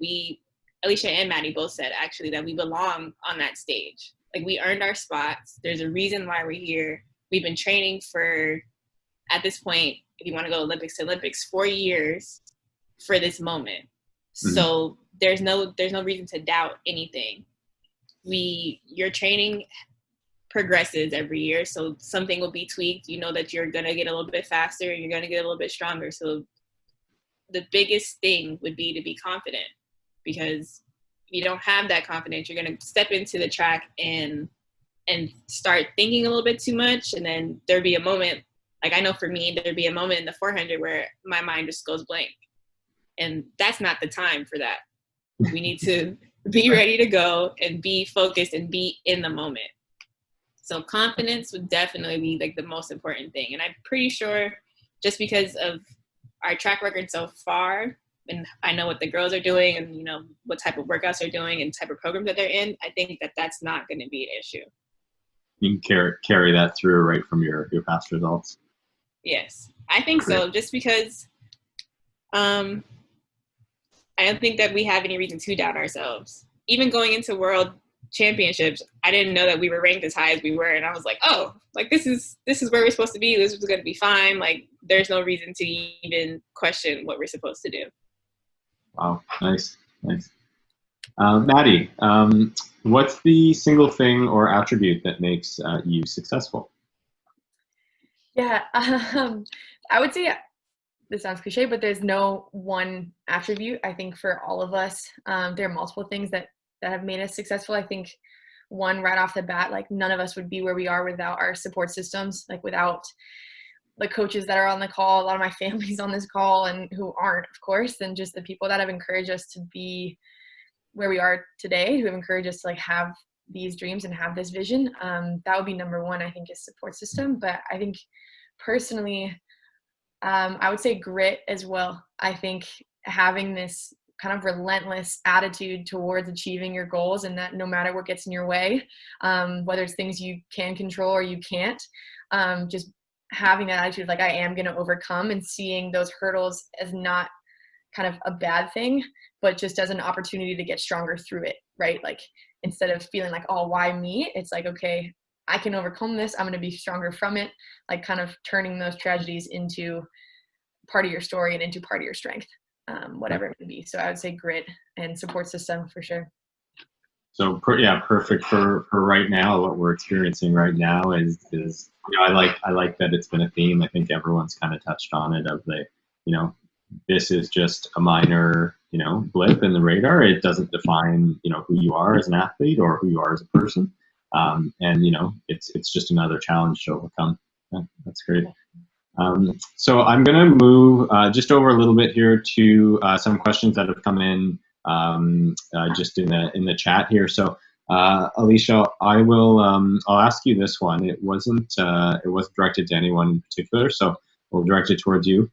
Alicia and Maddy both said, actually, that we belong on that stage. Like, we earned our spots. There's a reason why we're here. We've been training for, at this point, if you want to go Olympics to Olympics, 4 years for this moment. Mm-hmm. So there's no reason to doubt anything. Your training progresses every year, so something will be tweaked. You know that you're going to get a little bit faster, you're going to get a little bit stronger. So the biggest thing would be to be confident, because if you don't have that confidence, you're going to step into the track and start thinking a little bit too much, and then there'd be a moment, like I know for me, there'd be a moment in the 400 where my mind just goes blank, and that's not the time for that. We need to be ready to go and be focused and be in the moment. So confidence would definitely be like the most important thing. And I'm pretty sure, just because of our track record so far, and I know what the girls are doing and, what type of workouts they're doing and type of programs that they're in, I think that that's not going to be an issue. You
can carry that through right from your past results.
Yes, I think so. Just because I don't think that we have any reason to doubt ourselves. Even going into world championships, I didn't know that we were ranked as high as we were, and I was like, oh, like this is where we're supposed to be. This was going to be fine. Like, there's no reason to even question what we're supposed to do.
Wow, nice. Maddy, what's the single thing or attribute that makes you successful?
Yeah, I would say, this sounds cliche, but there's no one attribute. I think for all of us, there are multiple things that have made us successful. I think one, right off the bat, like, none of us would be where we are without our support systems, like without the coaches that are on the call, a lot of my family's on this call, and who aren't, of course, and just the people that have encouraged us to be where we are today, who have encouraged us to, like, have these dreams and have this vision. That would be number one, I think, is support system. But I think personally, I would say grit as well. I think having this kind of relentless attitude towards achieving your goals, and that no matter what gets in your way, whether it's things you can control or you can't, just having that attitude, like, I am going to overcome, and seeing those hurdles as not kind of a bad thing, but just as an opportunity to get stronger through it, right? Like, instead of feeling like, oh, why me? It's like, okay, I can overcome this. I'm going to be stronger from it. Like, kind of turning those tragedies into part of your story and into part of your strength, whatever it may be. So I would say grit and support system for sure.
So perfect for right now. What we're experiencing right now is I like that it's been a theme. I think everyone's kind of touched on it, of the, this is just a minor, blip in the radar. It doesn't define, who you are as an athlete or who you are as a person. And it's just another challenge to overcome. Yeah, that's great. So I'm going to move just over a little bit here to some questions that have come in just in the chat here. So Alicia, I'll ask you this one. It wasn't directed to anyone in particular, so we'll direct it towards you.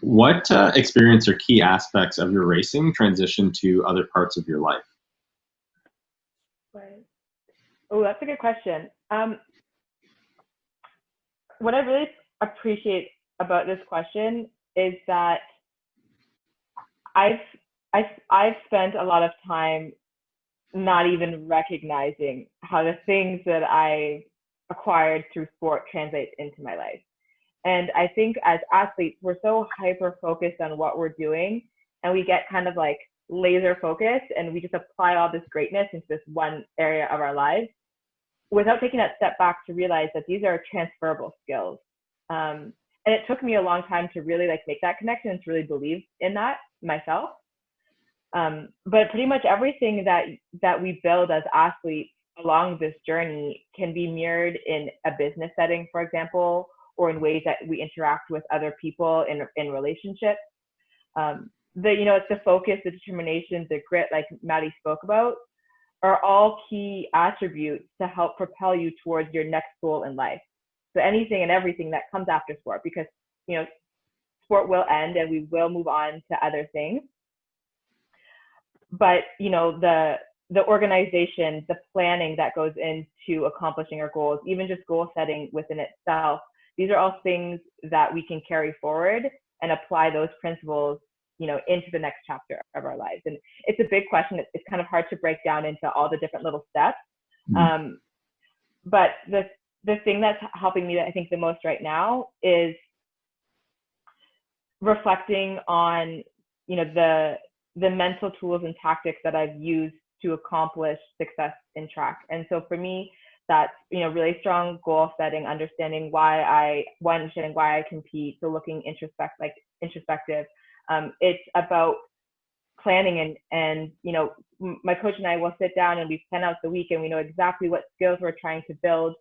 What experience or key aspects of your racing transition to other parts of your life?
Right. Oh, that's a good question. What I really appreciate about this question is that I've spent a lot of time not even recognizing how the things that I acquired through sport translate into my life. And I think as athletes, we're so hyper focused on what we're doing, and we get kind of like laser focused, and we just apply all this greatness into this one area of our lives without taking that step back to realize that these are transferable skills. And it took me a long time to really like make that connection and to really believe in that myself. But pretty much everything that we build as athletes along this journey can be mirrored in a business setting, for example, or in ways that we interact with other people in relationships. It's the focus, the determination, the grit, like Maddy spoke about, are all key attributes to help propel you towards your next goal in life. So anything and everything that comes after sport, because sport will end and we will move on to other things. But the organization, the planning that goes into accomplishing our goals, even just goal setting within itself, these are all things that we can carry forward and apply those principles, into the next chapter of our lives. And it's a big question. It's kind of hard to break down into all the different little steps. But the thing that's helping me, I think, the most right now is reflecting on, the mental tools and tactics that I've used to accomplish success in track. And so for me, that's, really strong goal setting, understanding why I compete. So looking introspective. It's about planning and my coach and I will sit down and we plan out the week and we know exactly what skills we're trying to build.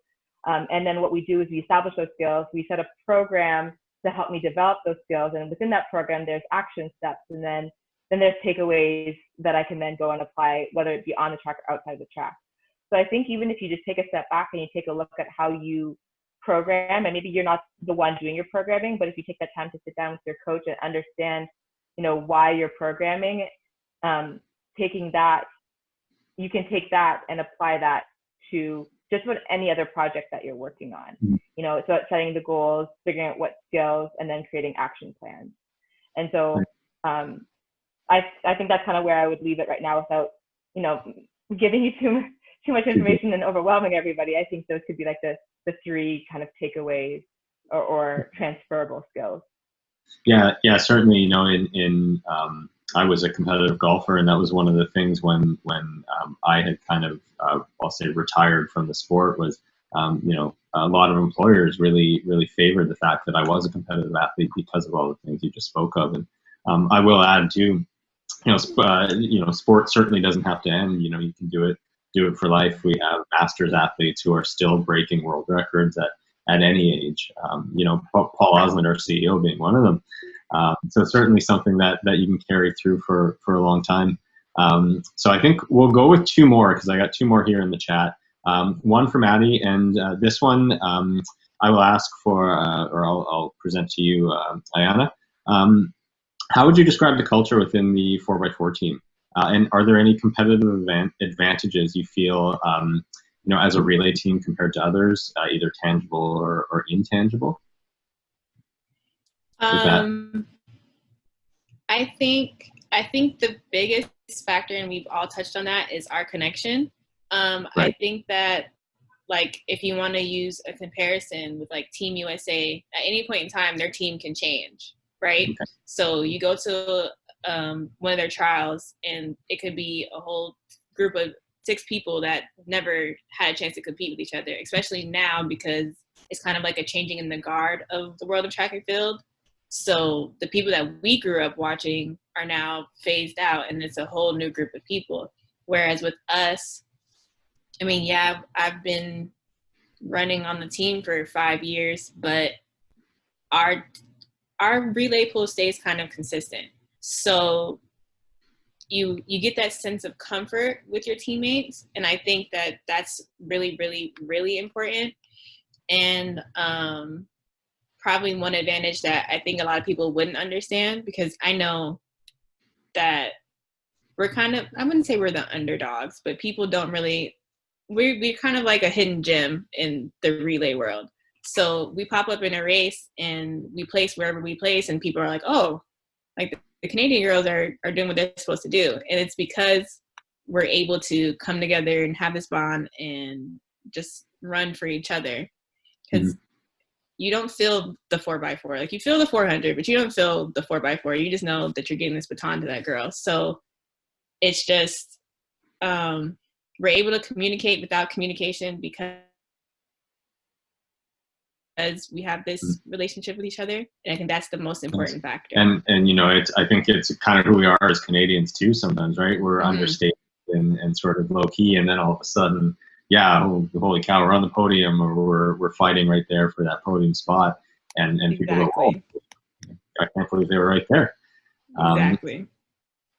And then what we do is we establish those skills. We set a program to help me develop those skills. And within that program, there's action steps. And then there's takeaways that I can then go and apply, whether it be on the track or outside the track. So I think even if you just take a step back and you take a look at how you program, and maybe you're not the one doing your programming, but if you take that time to sit down with your coach and understand, why you're programming, taking that, you can take that and apply that to just about any other project that you're working on. So it's setting the goals, figuring out what skills, and then creating action plans. And so I think that's kind of where I would leave it right now without, giving you too much information and overwhelming everybody. I think those could be like the three kind of takeaways or transferable skills.
Yeah, certainly. I was a competitive golfer, and that was one of the things when I had kind of, I'll say, retired from the sport was, a lot of employers really favored the fact that I was a competitive athlete because of all the things you just spoke of. And I will add too, sport certainly doesn't have to end. You can do it for life. We have masters athletes who are still breaking world records at any age. Paul Osland, our CEO, being one of them. So certainly something that you can carry through for a long time. So I think we'll go with two more because I got two more here in the chat. One for Maddy, and this one I will ask for, or I'll present to you, Aiyanna. How would you describe the culture within the 4x4 team? And are there any competitive advantages you feel, as a relay team compared to others, either tangible or intangible?
I think the biggest factor, and we've all touched on that, is our connection. Right. I think that, like, if you want to use a comparison with like Team USA, at any point in time, their team can change, right? Okay. So you go to one of their trials, and it could be a whole group of 6 people that never had a chance to compete with each other, especially now because it's kind of like a changing in the guard of the world of track and field. So the people that we grew up watching are now phased out, and it's a whole new group of people. Whereas with us, I mean, yeah, I've been running on the team for 5 years, but our relay pool stays kind of consistent. So you get that sense of comfort with your teammates, and I think that that's really, really, really important. And probably one advantage that I think a lot of people wouldn't understand, because I know that we're kind of, I wouldn't say we're the underdogs, but people don't really, we're kind of like a hidden gem in the relay world. So we pop up in a race and we place wherever we place, and people are like, oh, like the Canadian girls are doing what they're supposed to do. And it's because we're able to come together and have this bond and just run for each other. Because you don't feel the 4x4. Like, you feel the 400, but you don't feel the 4x4. You just know that you're getting this baton to that girl. So it's just, we're able to communicate without communication, because we have this relationship with each other. And I think that's the most important factor.
And you know, I think it's kind of who we are as Canadians too sometimes, right? We're understated and sort of low key, and then all of a sudden, yeah, holy cow, we're on the podium, or we're fighting right there for that podium spot, and people go, oh, I can't believe they were right there.
Exactly.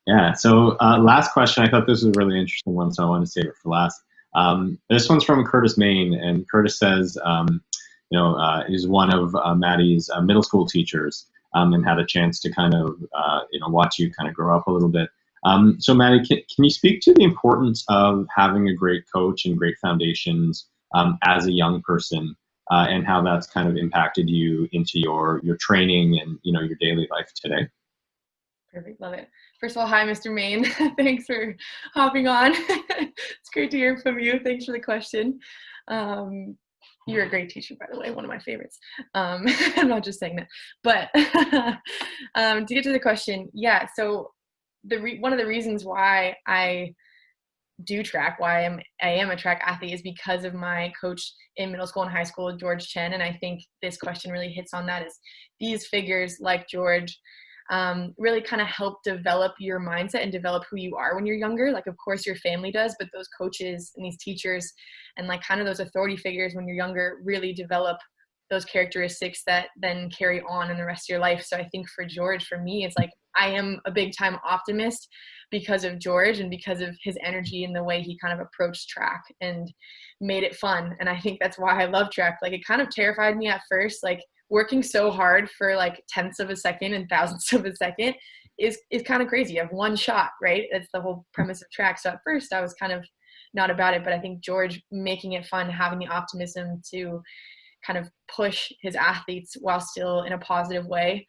Yeah. So last question. I thought this was a really interesting one, so I want to save it for last. This one's from Curtis Main, and Curtis says, you know, he's one of Maddy's middle school teachers, and had a chance to kind of, you know, watch you kind of grow up a little bit. So Maddy, can you speak to the importance of having a great coach and great foundations as a young person, and how that's kind of impacted you into your training and, you know, your daily life today?
Perfect. Love it. First of all, hi, Mr. Main. Thanks for hopping on. It's great to hear from you. Thanks for the question. You're a great teacher, by the way, one of my favorites. I'm not just saying that. But to get to the question, yeah, so one of the reasons why I do track, why I am a track athlete, is because of my coach in middle school and high school, George Chen. And I think this question really hits on that, is these figures like George really kind of help develop your mindset and develop who you are when you're younger. Like, of course, your family does, but those coaches and these teachers and like kind of those authority figures when you're younger really develop those characteristics that then carry on in the rest of your life. So I think for George, for me, it's like I am a big time optimist because of George and because of his energy and the way he kind of approached track and made it fun. And I think that's why I love track. Like, it kind of terrified me at first, like working so hard for like tenths of a second and thousandths of a second is kind of crazy. You have one shot, right? That's the whole premise of track. So at first I was kind of not about it, but I think George making it fun, having the optimism to kind of push his athletes while still in a positive way,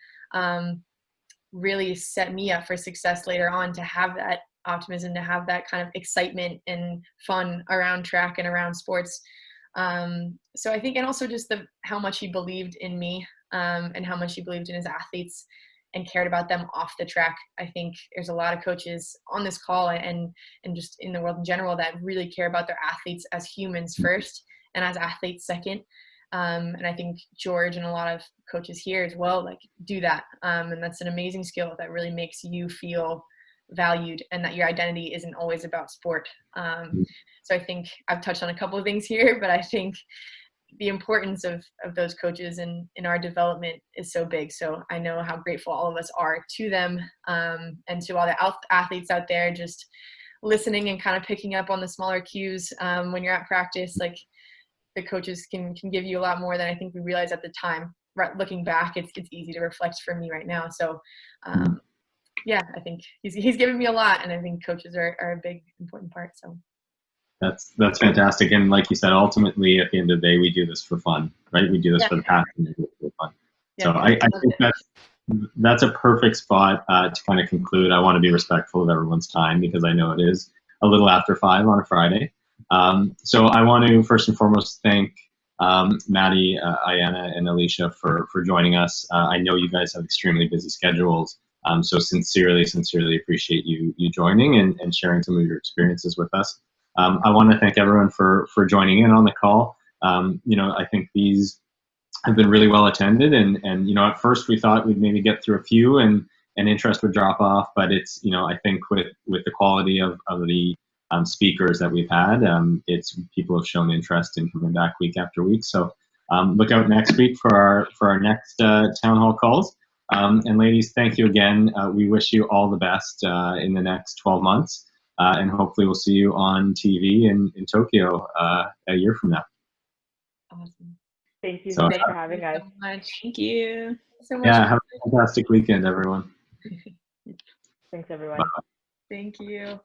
really set me up for success later on, to have that optimism, to have that kind of excitement and fun around track and around sports. So I think, and also just how much he believed in me, and how much he believed in his athletes and cared about them off the track. I think there's a lot of coaches on this call and just in the world in general that really care about their athletes as humans first and as athletes second. And I think George and a lot of coaches here as well, like, do that. And that's an amazing skill that really makes you feel valued and that your identity isn't always about sport. So I think I've touched on a couple of things here, but I think the importance of those coaches in our development is so big. So I know how grateful all of us are to them, and to all the athletes out there just listening and kind of picking up on the smaller cues when you're at practice. Like, the coaches can give you a lot more than I think we realized at the time. Looking back, it's easy to reflect for me right now. So yeah, I think he's given me a lot, and I think coaches are a big important part. So
that's fantastic. And like you said, ultimately at the end of the day, we do this for fun, right? We do this for the passion, we do this for fun. Yeah, so I think that's a perfect spot to kind of conclude. I want to be respectful of everyone's time because I know it is a little after 5 on a Friday. So I want to first and foremost thank Maddy, Aiyanna, and Alicia for joining us. I know you guys have extremely busy schedules, so sincerely appreciate you joining and sharing some of your experiences with us. I want to thank everyone for joining in on the call. You know, I think these have been really well attended, and you know, at first we thought we'd maybe get through a few and interest would drop off, but it's, you know, I think with the quality of the speakers that we've had, it's people have shown interest in coming back week after week. So look out next week for our next town hall calls. And ladies, thank you again. We wish you all the best in the next 12 months, and hopefully we'll see you on TV in Tokyo a year from now.
Awesome.
Thank you
So,
so much for having us.
So much.
Thank you.
So much.
yeah, have a fantastic weekend, everyone.
Thanks, everyone.
Bye.
Thank you.